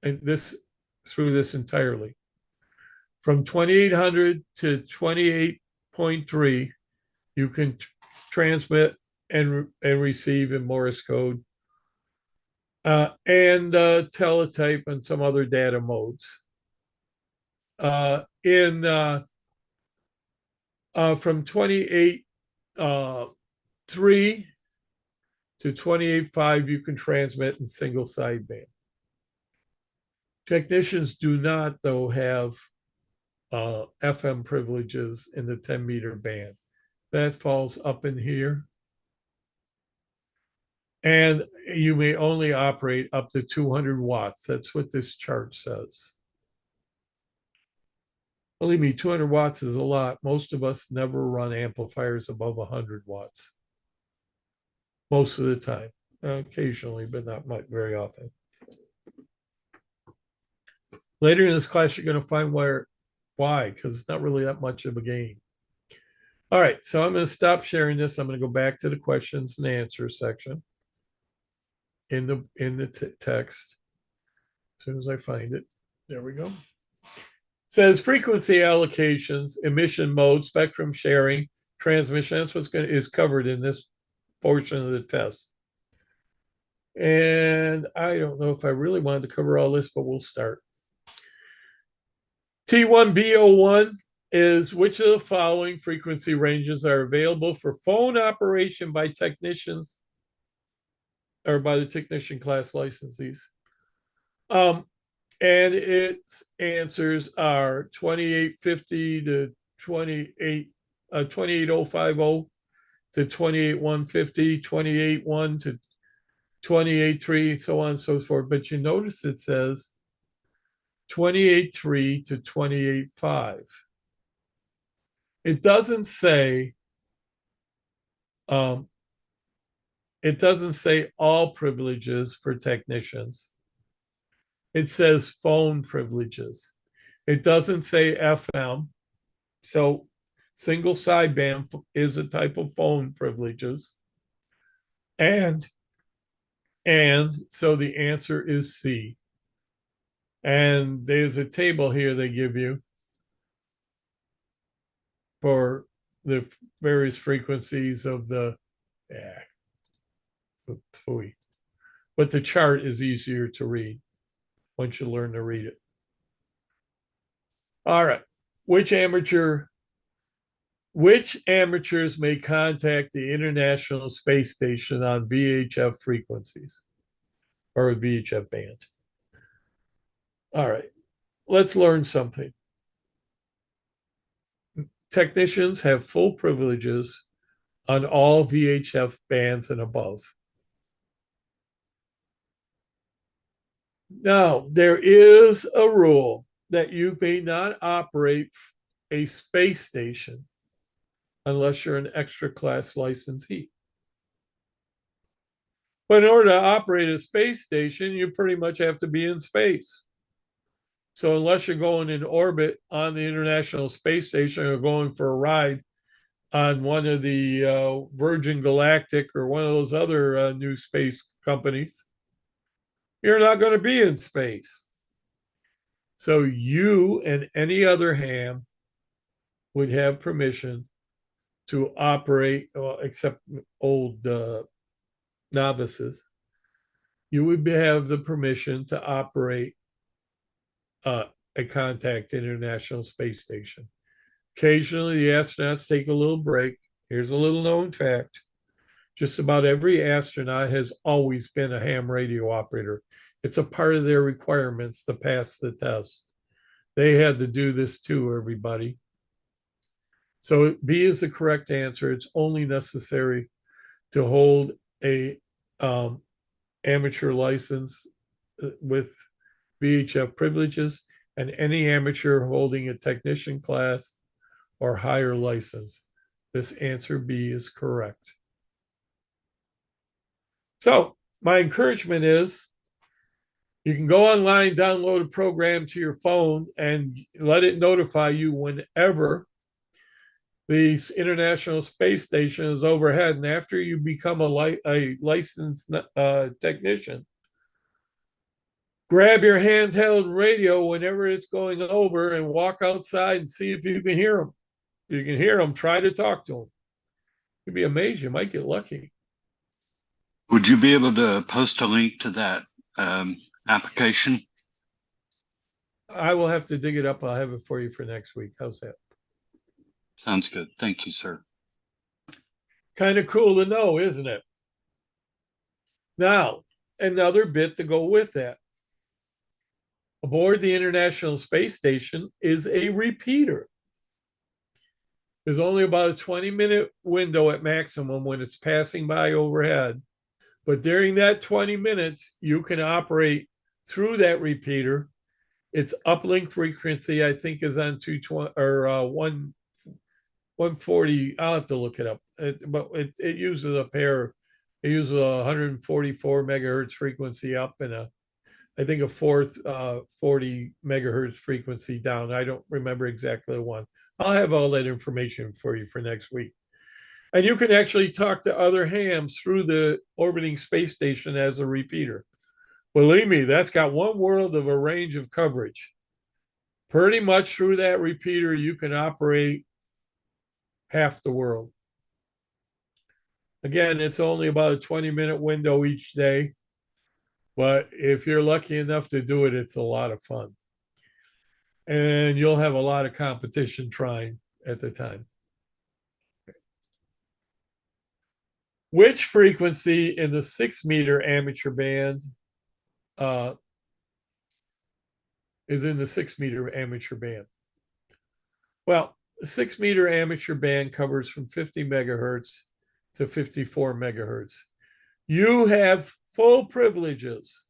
this through this entirely. From 2800 to 28.3, you can transmit and receive in Morse code and teletype and some other data modes. From 28.3 to 28.5, you can transmit in single sideband. Technicians do not, though, have FM privileges in the 10-meter band. That falls up in here. And you may only operate up to 200 watts. That's what this chart says. Believe me, 200 watts is a lot. Most of us never run amplifiers above 100 watts. Most of the time. Occasionally, but not much, very often. Later in this class, you're going to find why, because it's not really that much of a gain. All right, so I'm going to stop sharing this. I'm going to go back to the questions and answers section in the text. As soon as I find it, there we go. It says frequency allocations, emission mode, spectrum sharing, transmission. That's what's is covered in this portion of the test. And I don't know if I really wanted to cover all this, but we'll start. T1B01 is which of the following frequency ranges are available for phone operation by technicians or by the technician class licensees? And its answers are 2850 to 28050 to 28150, 281 to 283, so on and so forth. But you notice it says 28.3 to 28.5. It doesn't say all privileges for technicians. It says phone privileges. It doesn't say FM. So single sideband is a type of phone privileges. And so the answer is C. And there's a table here they give you for the various frequencies of the, but the chart is easier to read once you learn to read it. All right. Which amateurs may contact the International Space Station on VHF frequencies or a VHF band? All right. Let's learn something. Technicians have full privileges on all VHF bands and above. Now, there is a rule that you may not operate a space station unless you're an extra class licensee. But in order to operate a space station, you pretty much have to be in space. So unless you're going in orbit on the International Space Station or going for a ride on one of the Virgin Galactic or one of those other new space companies, you're not going to be in space. So you and any other ham would have permission to operate, except old novices, you would have the permission to operate a contact International Space Station. Occasionally, the astronauts take a little break. Here's a little known fact. Just about every astronaut has always been a ham radio operator. It's a part of their requirements to pass the test. They had to do this too, everybody. So B is the correct answer. It's only necessary to hold a amateur license with VHF privileges, and any amateur holding a technician class or higher license. This answer B is correct. So my encouragement is you can go online, download a program to your phone, and let it notify you whenever the International Space Station is overhead. And after you become a licensed technician, grab your handheld radio whenever it's going over and walk outside and see if you can hear them. If you can hear them, try to talk to them. You'd be amazed. You might get lucky. Would you be able to post a link to that application? I will have to dig it up. I'll have it for you for next week. How's that? Sounds good. Thank you, sir. Kind of cool to know, isn't it? Now, another bit to go with that. Aboard the International Space Station is a repeater. There's only about a 20-minute window at maximum when it's passing by overhead. But during that 20 minutes, you can operate through that repeater. Its uplink frequency, I think, is on 220 or 140. I'll have to look it up. But it uses a pair. It uses a 144 megahertz frequency up and I think a 40 megahertz frequency down. I don't remember exactly the one. I'll have all that information for you for next week. And you can actually talk to other hams through the orbiting space station as a repeater. Believe me, that's got one world of a range of coverage. Pretty much through that repeater, you can operate half the world. Again, it's only about a 20-minute window each day. But if you're lucky enough to do it, it's a lot of fun. And you'll have a lot of competition trying at the time. Which frequency in the 6-meter amateur band is in the 6-meter amateur band? Well, the 6-meter amateur band covers from 50 megahertz to 54 megahertz. You have full privileges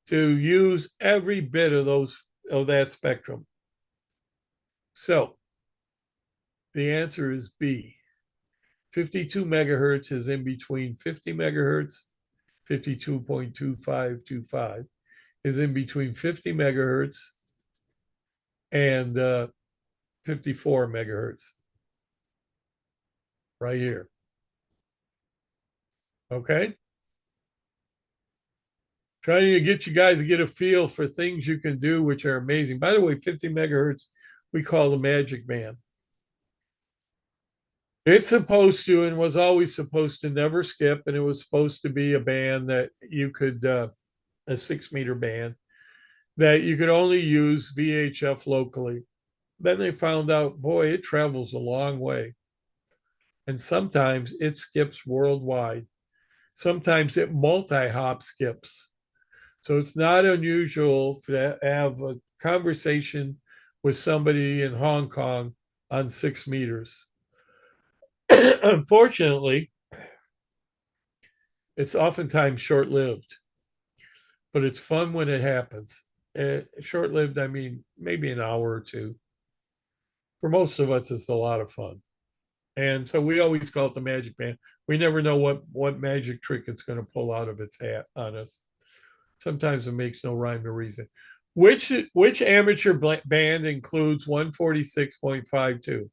to use every bit of that spectrum. So the answer is B. 52 megahertz is in between 50 megahertz, 52.2525 is in between 50 megahertz and 54 megahertz. Right here. Okay? Trying to get you guys to get a feel for things you can do, which are amazing. By the way, 50 megahertz, we call the magic band. It's supposed to, and was always supposed to, never skip. And it was supposed to be a band that you could, a 6-meter band, that you could only use VHF locally. Then they found out, boy, it travels a long way. And sometimes it skips worldwide. Sometimes it multi-hop skips. So it's not unusual to have a conversation with somebody in Hong Kong on 6 meters. Unfortunately, it's oftentimes short-lived, but it's fun when it happens. short-lived, I mean, maybe an hour or two. For most of us, it's a lot of fun. And so we always call it the magic band. We never know what magic trick it's going to pull out of its hat on us. Sometimes it makes no rhyme or reason. Which amateur band includes 146.52?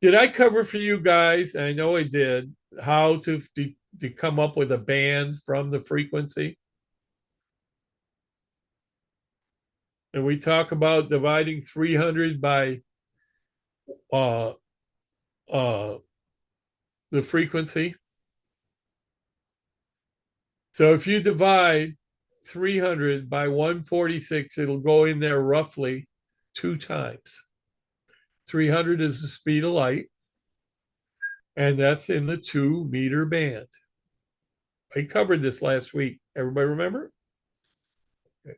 Did I cover for you guys? I know I did. How to come up with a band from the frequency? And we talk about dividing 300 by uh, the frequency. So if you divide 300 by 146, it'll go in there roughly 2 times. 300 is the speed of light, and that's in the 2-meter band. I covered this last week. Everybody remember? Okay.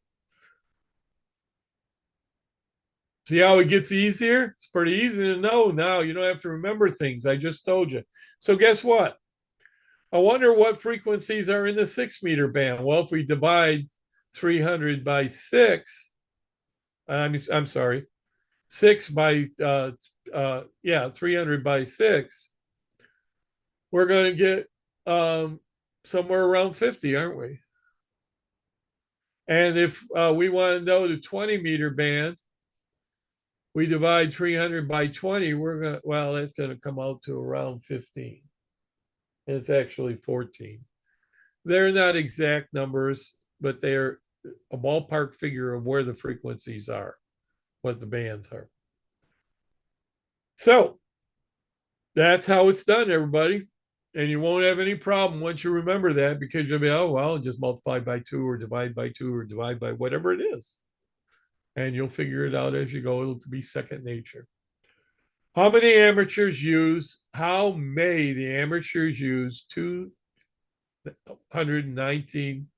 See how it gets easier? It's pretty easy to know now. You don't have to remember things. I just told you. So guess what? I wonder what frequencies are in the 6-meter band. Well, if we divide 300 by 6, I'm sorry, 6 by 300 by 6, we're going to get somewhere around 50, aren't we? And if we want to know the 20-meter band, we divide 300 by 20, that's going to come out to around 15. It's actually 14. They're not exact numbers, but they're a ballpark figure of where the frequencies are, what the bands are. So that's how it's done, everybody. And you won't have any problem once you remember that, because you'll be, oh, well, just multiply by 2 or divide by 2 or divide by whatever it is. And you'll figure it out as you go. It'll be second nature. How may the amateurs use 219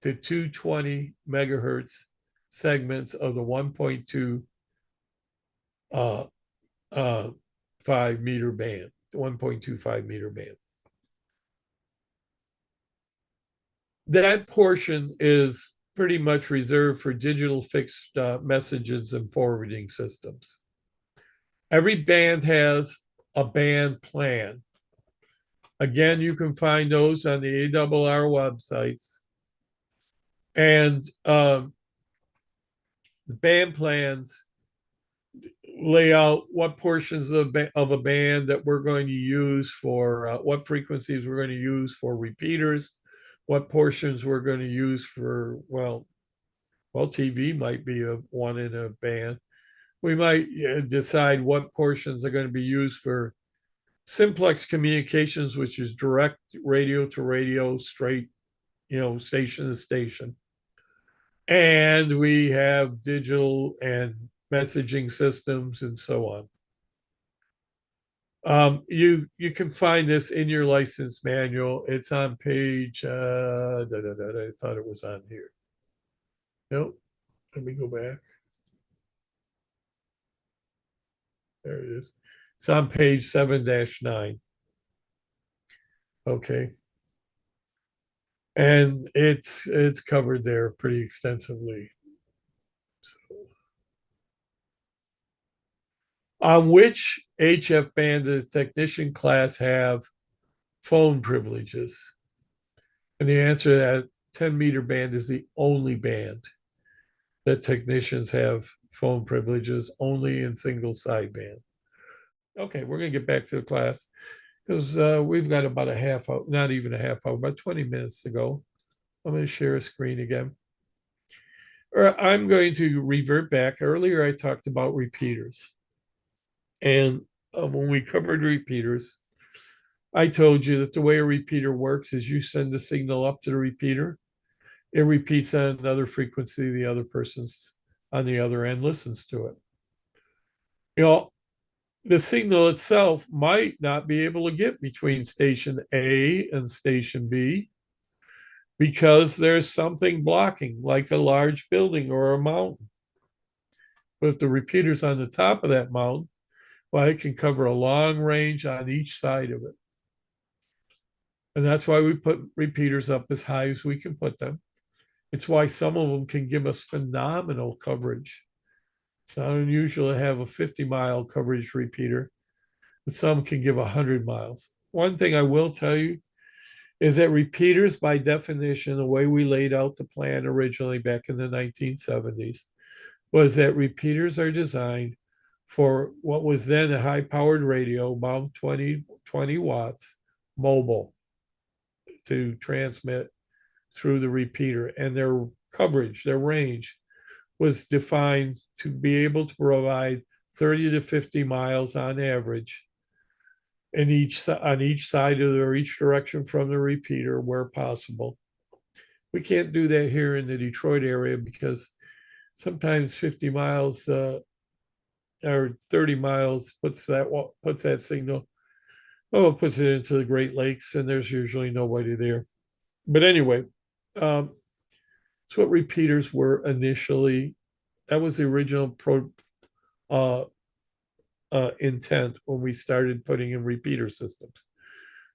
to 220 megahertz segments of the 1.2 5-meter band, 1.25 meter band? That portion is pretty much reserved for digital fixed messages and forwarding systems. Every band has a band plan. Again, you can find those on the ARR websites. And the band plans lay out what portions of a band that we're going to use for what frequencies we're going to use for repeaters, what portions we're going to use for, TV might be one in a band. We might decide what portions are going to be used for simplex communications, which is direct radio to radio, straight, station to station. And we have digital and messaging systems and so on. You can find this in your license manual. It's on page, I thought it was on here. Nope, let me go back. There it is. It's on page 7-9. Okay. And it's covered there pretty extensively. So, on which HF band does technician class have phone privileges? And the answer to that 10-meter band is the only band that technicians have phone privileges, only in single sideband. Okay, we're going to get back to the class because we've got about a half hour, not even a half hour, about 20 minutes to go. I'm going to share a screen again. I'm going to revert back. Earlier, I talked about repeaters. And when we covered repeaters, I told you that the way a repeater works is you send a signal up to the repeater. It repeats on another frequency. The other person's on the other end listens to it. The signal itself might not be able to get between station A and station B because there's something blocking, like a large building or a mountain. But if the repeater's on the top of that mountain, well, it can cover a long range on each side of it. And that's why we put repeaters up as high as we can put them. It's why some of them can give us phenomenal coverage. It's not unusual to have a 50-mile coverage repeater, but some can give 100 miles. One thing I will tell you is that repeaters, by definition, the way we laid out the plan originally back in the 1970s, was that repeaters are designed for what was then a high-powered radio, about 20 watts, mobile, to transmit through the repeater. And their coverage, their range, was defined to be able to provide 30 to 50 miles on average on each side of or each direction from the repeater where possible. We can't do that here in the Detroit area because sometimes 50 miles or 30 miles puts that signal. Oh, it puts it into the Great Lakes, and there's usually nobody there. But anyway, it's what repeaters were initially. That was the original intent when we started putting in repeater systems.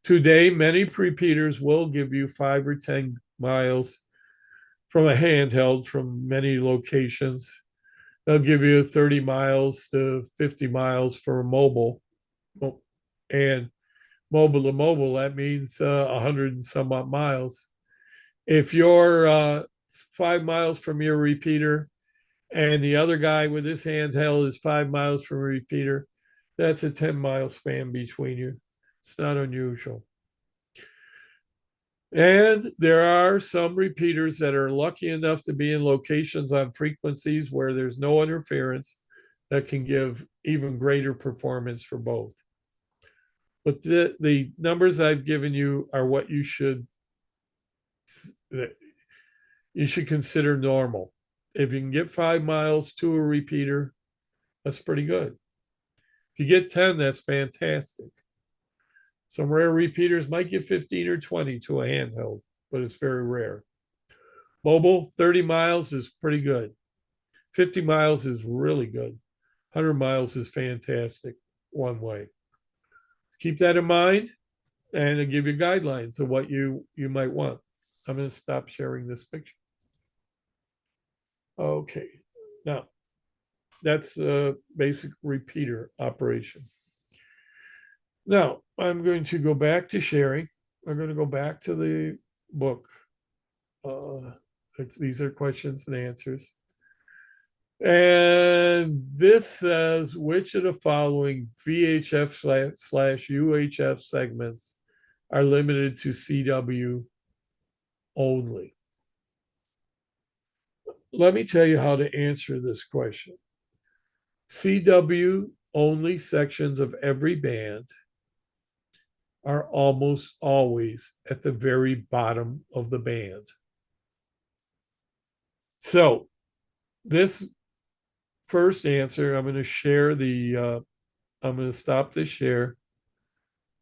Today, many repeaters will give you 5 or 10 miles from a handheld from many locations. They'll give you 30 miles to 50 miles for a mobile. And mobile to mobile, that means 100 and some odd miles. If you're 5 miles from your repeater and the other guy with his handheld is 5 miles from a repeater, that's a 10-mile span between you. It's not unusual. And there are some repeaters that are lucky enough to be in locations on frequencies where there's no interference that can give even greater performance for both. But the numbers I've given you are what you should consider normal. If you can get 5 miles to a repeater, that's pretty good. If you get 10, that's fantastic. Some rare repeaters might get 15 or 20 to a handheld, but it's very rare. Mobile, 30 miles is pretty good. 50 miles is really good. 100 miles is fantastic one way. Keep that in mind, and I'll give you guidelines of what you might want. I'm going to stop sharing this picture. Okay, now that's a basic repeater operation. Now I'm going to go back to sharing. I'm going to go back to the book. These are questions and answers. And this says, which of the following VHF/UHF segments are limited to CW only? Let me tell you how to answer this question. CW only sections of every band are almost always at the very bottom of the band. So this first answer, I'm going to share I'm going to stop the share.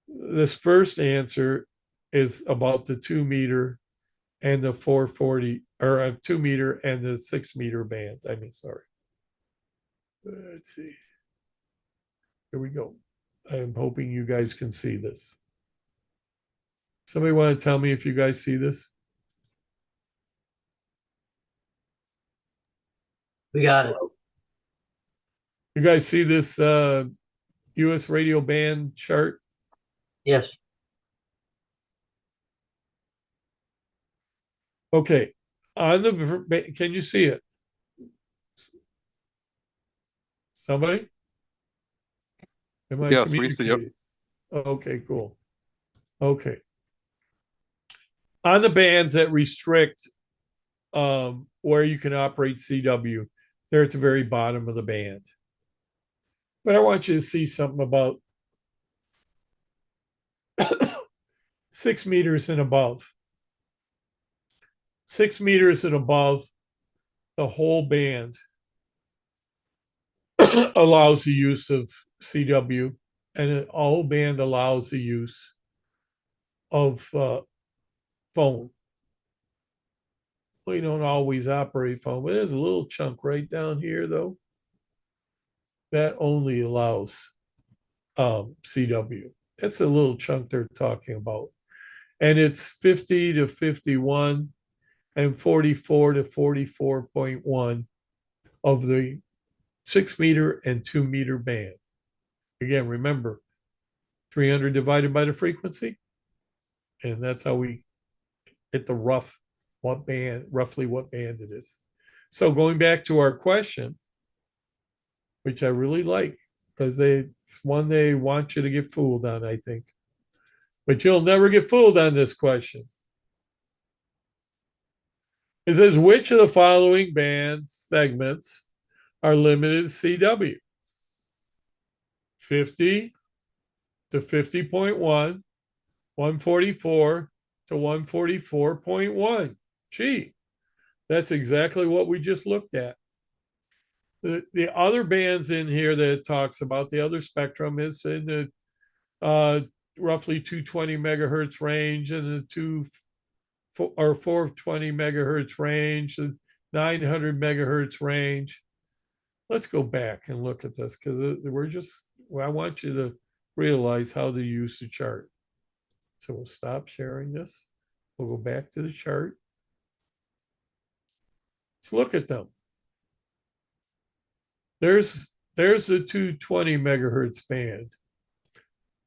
This first answer is about the 2 meter and the 440, or a 2 meter and the 6 meter band. I mean, sorry. Let's see. Here we go. I'm hoping you guys can see this. Somebody want to tell me if you guys see this? We got it. You guys see this US radio band chart? Yes. Okay. Can you see it? Somebody? Am I Yes, we see it. communicating? Okay, cool. Okay. On the bands that restrict where you can operate CW, they're at the very bottom of the band. But I want you to see something about 6 meters and above. 6 meters and above, the whole band allows the use of CW, and the whole band allows the use of phone. We don't always operate phone, but there's a little chunk right down here, though, that only allows CW. That's a little chunk they're talking about. And it's 50 to 51. and 44 to 44.1 of the 6 meter and 2 meter band. Again, remember 300 divided by the frequency, and that's how we hit the roughly what band it is. So going back to our question, which I really like, because it's one they want you to get fooled on, I think. But you'll never get fooled on this question. It says, which of the following band segments are limited CW? 50 to 50.1, 144 to 144.1. Gee, that's exactly what we just looked at. The other bands in here that it talks about, the other spectrum is in the roughly 220 megahertz range and the 420 megahertz range, the 900 megahertz range. Let's go back and look at this because I want you to realize how to use the chart. So we'll stop sharing this. We'll go back to the chart. Let's look at them. There's the 220 megahertz band.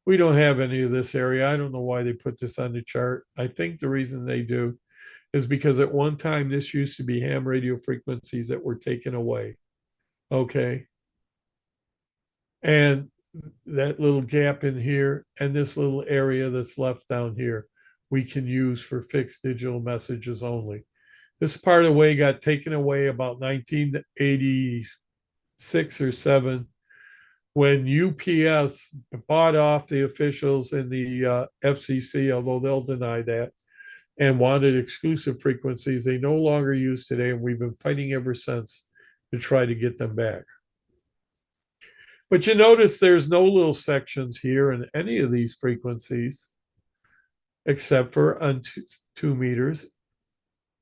We don't have any of this area. I don't know why they put this on the chart. I think the reason they do is because at one time this used to be ham radio frequencies that were taken away. Okay. And that little gap in here and this little area that's left down here, we can use for fixed digital messages only. This part of the way got taken away about 1986 or 7 when UPS bought off the officials in the FCC, although they'll deny that, and wanted exclusive frequencies they no longer use today. And we've been fighting ever since to try to get them back. But you notice there's no little sections here in any of these frequencies, except for on 2 meters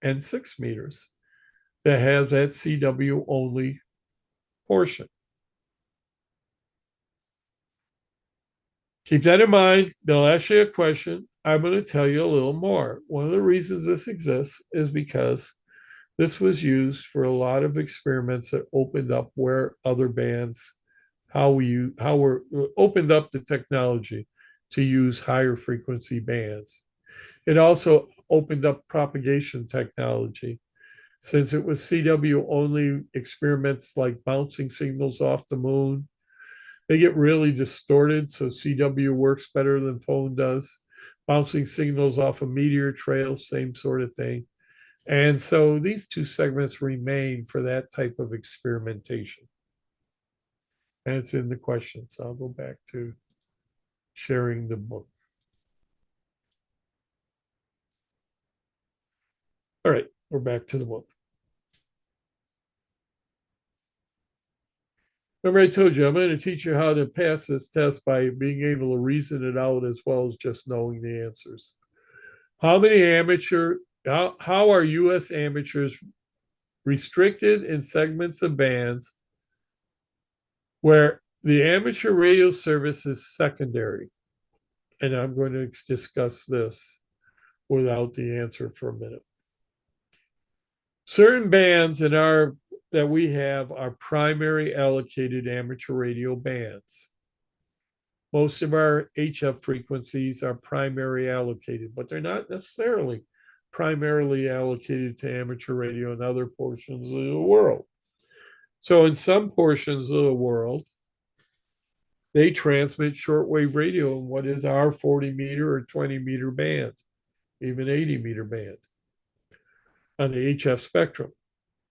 and 6 meters that have that CW only portion. Keep that in mind. They'll ask you a question. I'm going to tell you a little more. One of the reasons this exists is because this was used for a lot of experiments that opened up where other bands, how we're opened up the technology to use higher frequency bands. It also opened up propagation technology. Since it was CW only, experiments like bouncing signals off the moon, they get really distorted. So CW works better than phone does. Bouncing signals off a meteor trail, same sort of thing. And so these two segments remain for that type of experimentation. And it's in the question. So I'll go back to sharing the book. All right, we're back to the book. Remember, I told you I'm going to teach you how to pass this test by being able to reason it out as well as just knowing the answers. How are U.S. amateurs restricted in segments of bands where the amateur radio service is secondary? And I'm going to discuss this without the answer for a minute. Certain bands that we have are primary allocated amateur radio bands. Most of our HF frequencies are primary allocated, but they're not necessarily primarily allocated to amateur radio in other portions of the world. So in some portions of the world, they transmit shortwave radio in what is our 40 meter or 20 meter band, even 80 meter band on the HF spectrum.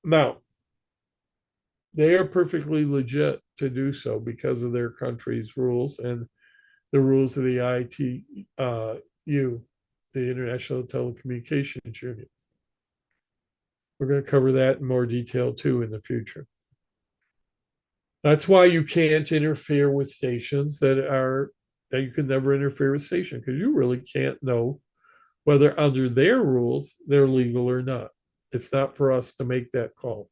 Now, they are perfectly legit to do so because of their country's rules and the rules of the ITU, the International Telecommunications Union. We're going to cover that in more detail too in the future. That's why you can't interfere with stations that you can never interfere with stations, because you really can't know whether under their rules they're legal or not. It's not for us to make that call.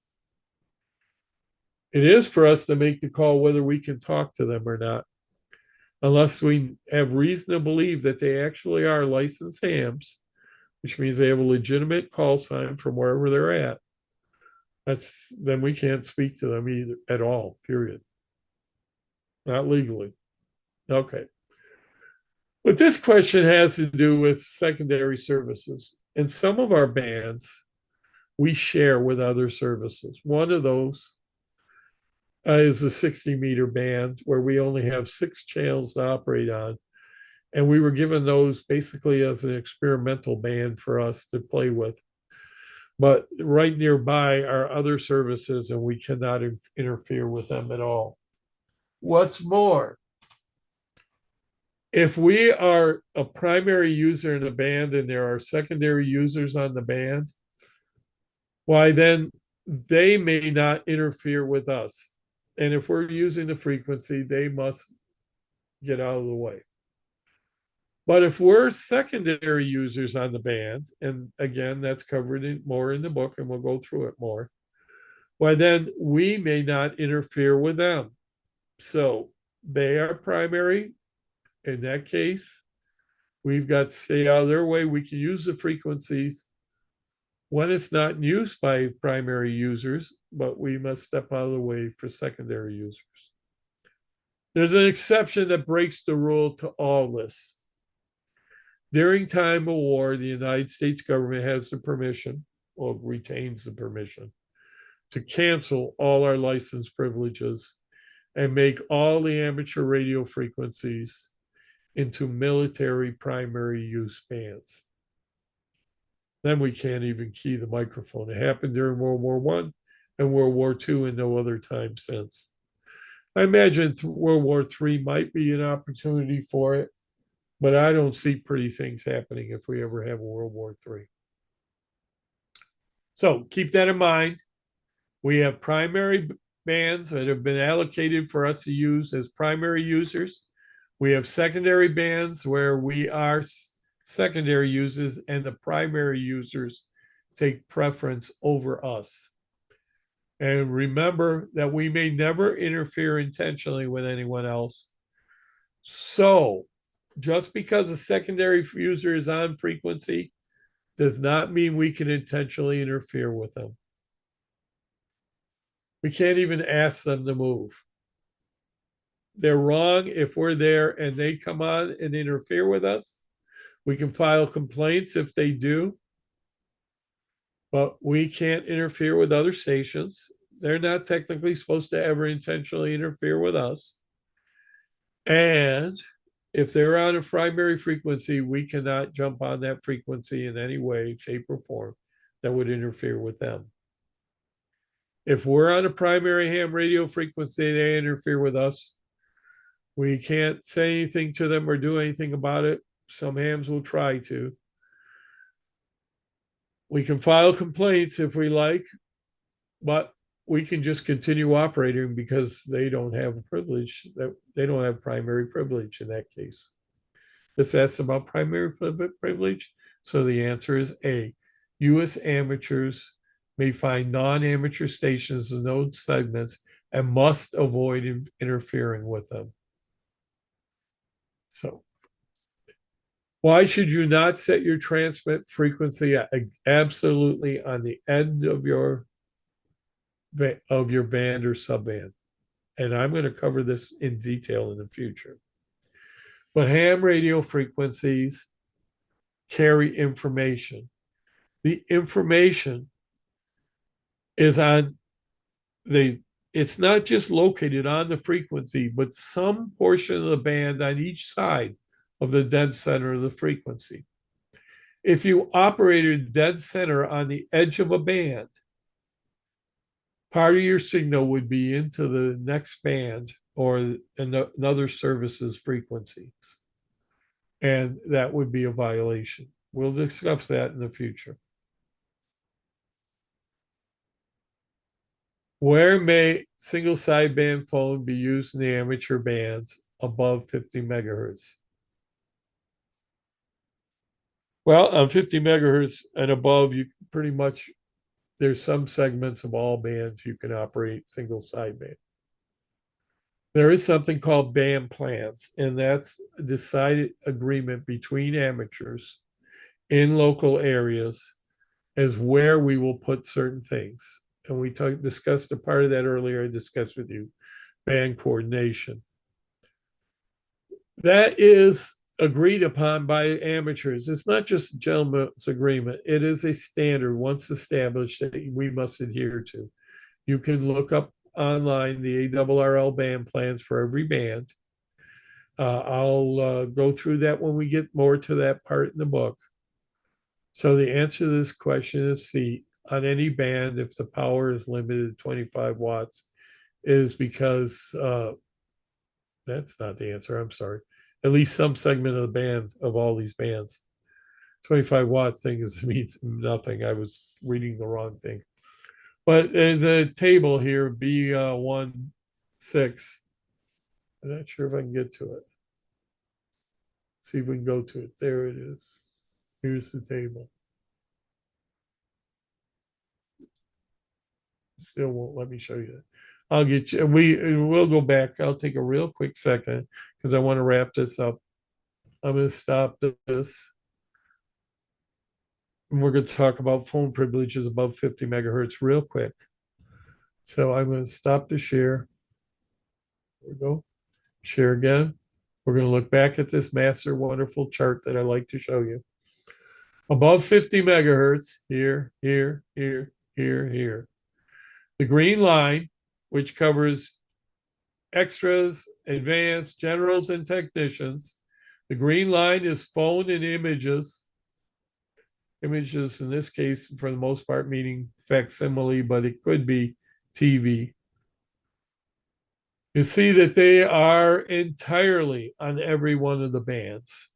It is for us to make the call whether we can talk to them or not, unless we have reason to believe that they actually are licensed hams which means they have a legitimate call sign from wherever they're at. Then we can't speak to them either at all, period. Not legally. Okay. But this question has to do with secondary services. In some of our bands, we share with other services. One of those is a 60-meter band where we only have 6 channels to operate on. And we were given those basically as an experimental band for us to play with. But right nearby are other services, and we cannot interfere with them at all. What's more, if we are a primary user in a band and there are secondary users on the band, why then they may not interfere with us. And if we're using the frequency, they must get out of the way. But if we're secondary users on the band, and again, that's covered more in the book, and we'll go through it more, why then we may not interfere with them. So they are primary. In that case, we've got to stay out of their way. We can use the frequencies when it's not in use by primary users, but we must step out of the way for secondary users. There's an exception that breaks the rule to all this. During time of war, the United States government has the permission, or retains the permission, to cancel all our license privileges and make all the amateur radio frequencies into military primary use bands. Then we can't even key the microphone. It happened during World War I and World War II and no other time since. I imagine World War III might be an opportunity for it, but I don't see pretty things happening if we ever have a World War III. So keep that in mind. We have primary bands that have been allocated for us to use as primary users. We have secondary bands where we are secondary users and the primary users take preference over us. And remember that we may never interfere intentionally with anyone else. So just because a secondary user is on frequency does not mean we can intentionally interfere with them. We can't even ask them to move. They're wrong if we're there and they come on and interfere with us. We can file complaints if they do, but we can't interfere with other stations. They're not technically supposed to ever intentionally interfere with us. And if they're on a primary frequency, we cannot jump on that frequency in any way, shape, or form that would interfere with them. If we're on a primary ham radio frequency, they interfere with us. We can't say anything to them or do anything about it. Some hams will try to. We can file complaints if we like, but we can just continue operating because they don't have a privilege. They don't have primary privilege in that case. This asks about primary privilege. So the answer is A. U.S. amateurs may find non-amateur stations in those segments and must avoid interfering with them. So why should you not set your transmit frequency absolutely on the end of your band or subband? And I'm going to cover this in detail in the future. But ham radio frequencies carry information. The information is it's not just located on the frequency, but some portion of the band on each side of the dead center of the frequency. If you operated dead center on the edge of a band, part of your signal would be into the next band or another service's frequencies. And that would be a violation. We'll discuss that in the future. Where may single sideband phone be used in the amateur bands above 50 megahertz? Well, on 50 megahertz and above, you pretty much, there's some segments of all bands you can operate single sideband. There is something called band plans, and that's a decided agreement between amateurs in local areas as where we will put certain things. And we discussed a part of that earlier. I discussed with you band coordination. That is agreed upon by amateurs. It's not just a gentleman's agreement. It is a standard once established that we must adhere to. You can look up online the ARRL band plans for every band. I'll go through that when we get more to that part in the book. So the answer to this question is C. On any band, if the power is limited to 25 watts, is because that's not the answer. I'm sorry. At least some segment of the band of all these bands. 25 watts thing means nothing. I was reading the wrong thing. But there's a table here, B16. I'm not sure if I can get to it. See if we can go to it. There it is. Here's the table. Still won't let me show you that. I'll get you. We'll go back. I'll take a real quick second because I want to wrap this up. I'm going to stop this. And we're going to talk about phone privileges above 50 megahertz real quick. So I'm going to stop the share. There we go. Share again. We're going to look back at this master wonderful chart that I like to show you. Above 50 megahertz, here, here, here, here, here. The green line, which covers extras, advanced, generals, and technicians. The green line is phone and images. Images, in this case, for the most part, meaning facsimile, but it could be TV. You see that they are entirely on every one of the bands.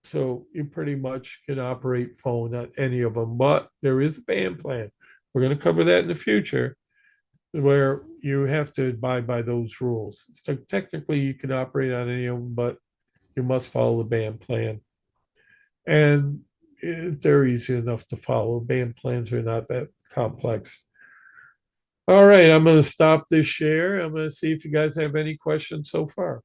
So you pretty much can operate phone on any of them, but there is a band plan. We're going to cover that in the future, where you have to abide by those rules. So technically, you can operate on any of them, but you must follow the band plan. And they're easy enough to follow. Band plans are not that complex. All right, I'm going to stop this share. I'm going to see if you guys have any questions so far.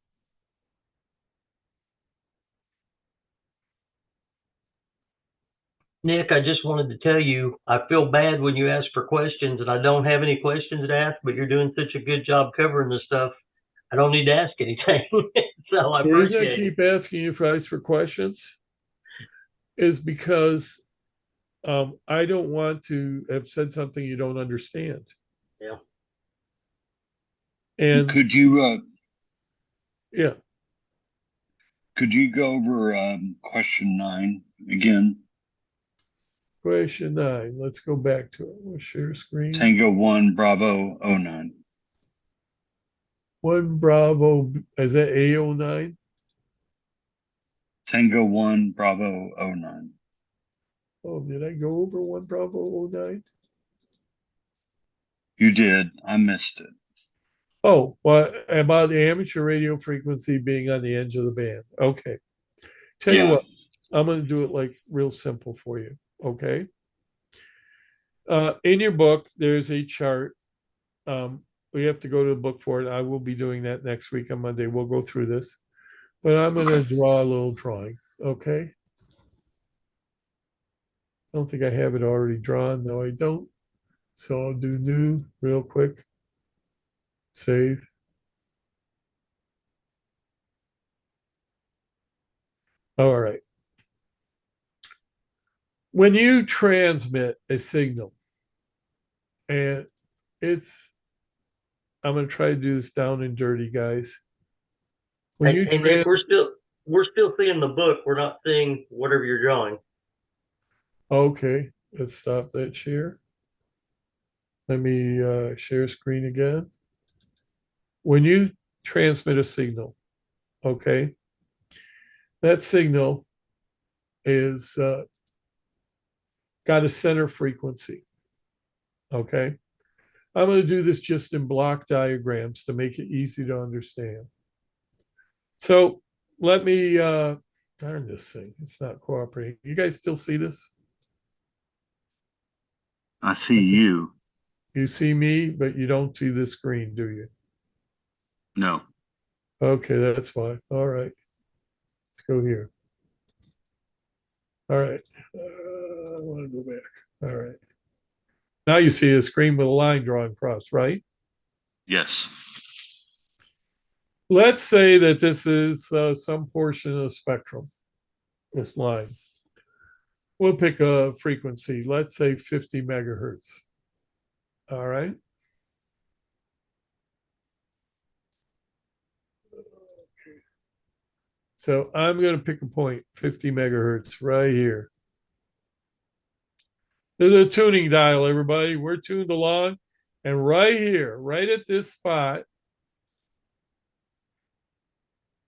Nick, I just wanted to tell you, I feel bad when you ask for questions and I don't have any questions to ask, but you're doing such a good job covering this stuff. I don't need to ask anything. So I The reason I appreciate it. keep asking you guys for questions is because I don't want to have said something you don't understand. Yeah. And Could you yeah, go over question 9 again? question 9. Let's go back to it. We'll share screen. Tango 1 Bravo 09. 1 Bravo, is that A09? Tango 1 Bravo 09. Oh, did I go over 1 Bravo 09? You did. I missed it. Oh, well, about the amateur radio frequency being on the edge of the band. Okay. Tell you Yeah. what, I'm going to do it like real simple for you. Okay. In your book, there's a chart. We have to go to the book for it. I will be doing that next week on Monday. We'll go through this. But I'm going to draw a little drawing. Okay. I don't think I have it already drawn. No, I don't. So I'll do new real quick. Save. All right. When you transmit a signal, and I'm going to try to do this down and dirty, guys. When you Hey Nick, we're still seeing the book. We're not seeing whatever you're drawing. Okay, let's stop that share. Let me share screen again. When you transmit a signal, okay, that signal is got a center frequency. Okay, I'm going to do this just in block diagrams to make it easy to understand. So let me darn this thing. It's not cooperating. You guys still see this? I see you. You see me, but you don't see the screen, do you? No. Okay, that's fine. All right. Let's go here. All right. I want to go back. All right. Now you see a screen with a line drawn across, right? Yes. Let's say that this is some portion of the spectrum, this line. We'll pick a frequency, let's say 50 megahertz. All right. So I'm going to pick a point, 50 megahertz right here. There's a tuning dial, everybody. We're tuned along. And right here, right at this spot,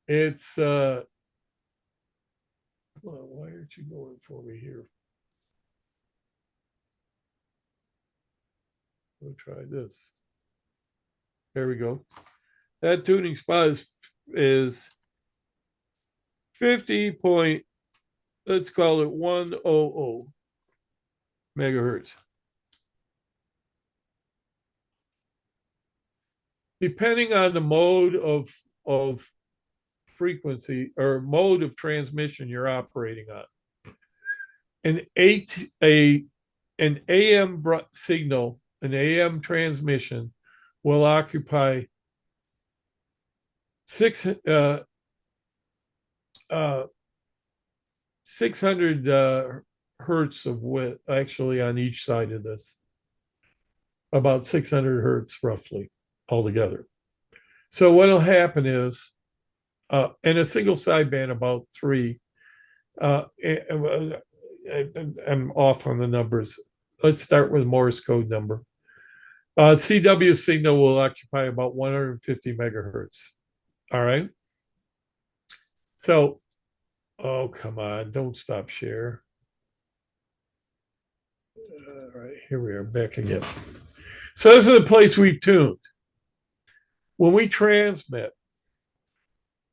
it's well, why aren't you going for me here? We'll try this. There we go. That tuning spot is 50 point, let's call it 100 megahertz. Depending on the mode of frequency or mode of transmission you're operating on. An AM signal, an AM transmission will occupy 600 hertz of width, actually, on each side of this. About 600 hertz, roughly, altogether. So what'll happen is, and a single sideband about 3. I'm off on the numbers. Let's start with Morse code number. CW signal will occupy about 150 megahertz. All right. So, oh, come on, don't stop share. All right, here we are back again. So this is the place we've tuned. When we transmit,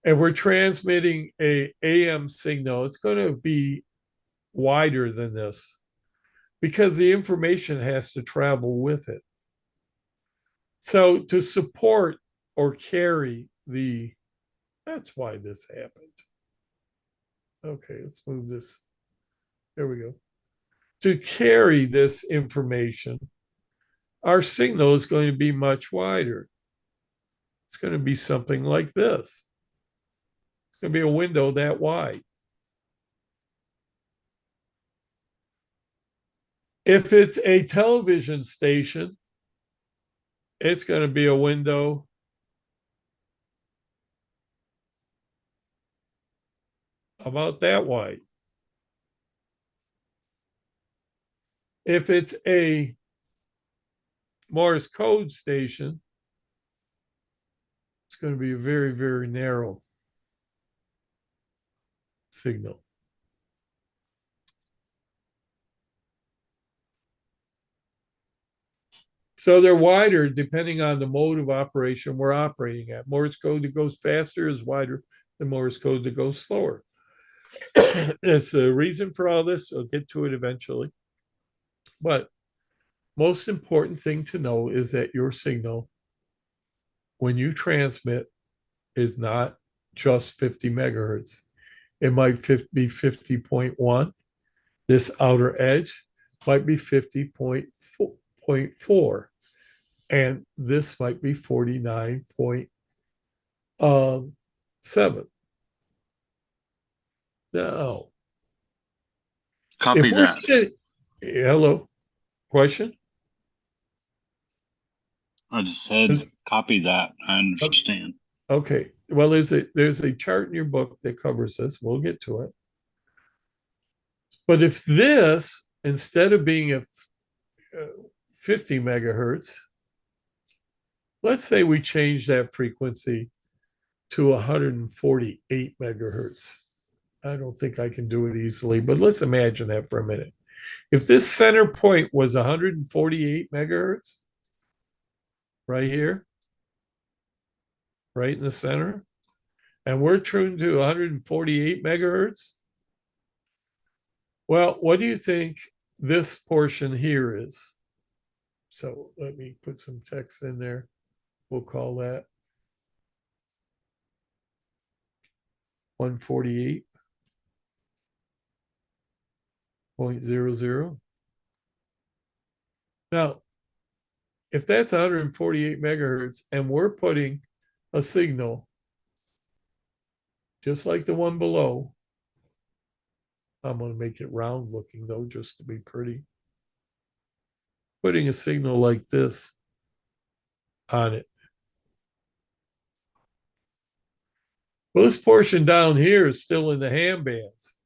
and we're transmitting a AM signal, it's going to be wider than this because the information has to travel with it. So to support or carry the, that's why this happened. Okay, let's move this. There we go. To carry this information, our signal is going to be much wider. It's going to be something like this. It's going to be a window that wide. If it's a television station, it's going to be a window about that wide. If it's a Morse code station, it's going to be a very, very narrow signal. So they're wider depending on the mode of operation we're operating at. Morse code that goes faster is wider than Morse code that goes slower. There's a reason for all this. I'll get to it eventually. But most important thing to know is that your signal, when you transmit, is not just 50 megahertz. It might be 50.1. This outer edge might be 50.4. And this might be 49.7. Now, Copy if we're that. sitting, hello, question? I just said copy that. I understand. Okay. Well, there's a chart in your book that covers this. We'll get to it. But if this, instead of being a 50 megahertz, let's say we change that frequency to 148 megahertz. I don't think I can do it easily, but let's imagine that for a minute. If this center point was 148 megahertz, right here, right in the center, and we're tuned to 148 megahertz, well, what do you think this portion here is? So let me put some text in there. We'll call that 148. 0.00. Now, if that's 148 megahertz and we're putting a signal just like the one below, I'm going to make it round looking though, just to be pretty. Putting a signal like this on it. Well, this portion down here is still in the ham bands,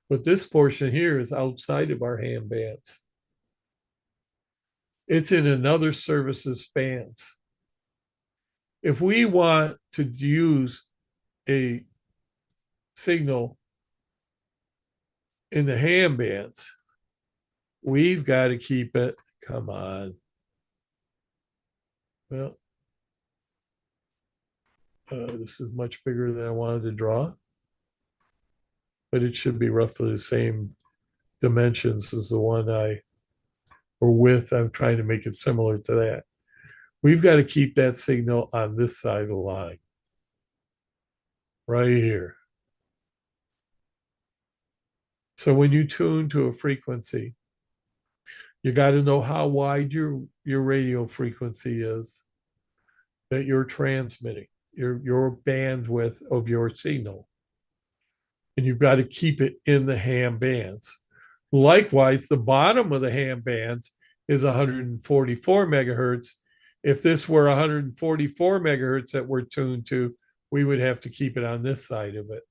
but this portion here is outside of our ham bands. It's in another service's bands. If we want to use a signal in the ham bands, we've got to keep it. Come on. Well, this is much bigger than I wanted to draw, but it should be roughly the same dimensions as the one or width. I'm trying to make it similar to that. We've got to keep that signal on this side of the line, right here. So when you tune to a frequency, you got to know how wide your radio frequency is that you're transmitting, your bandwidth of your signal. And you've got to keep it in the ham bands. Likewise, the bottom of the ham bands is 144 megahertz. If this were 144 megahertz that we're tuned to, we would have to keep it on this side of it.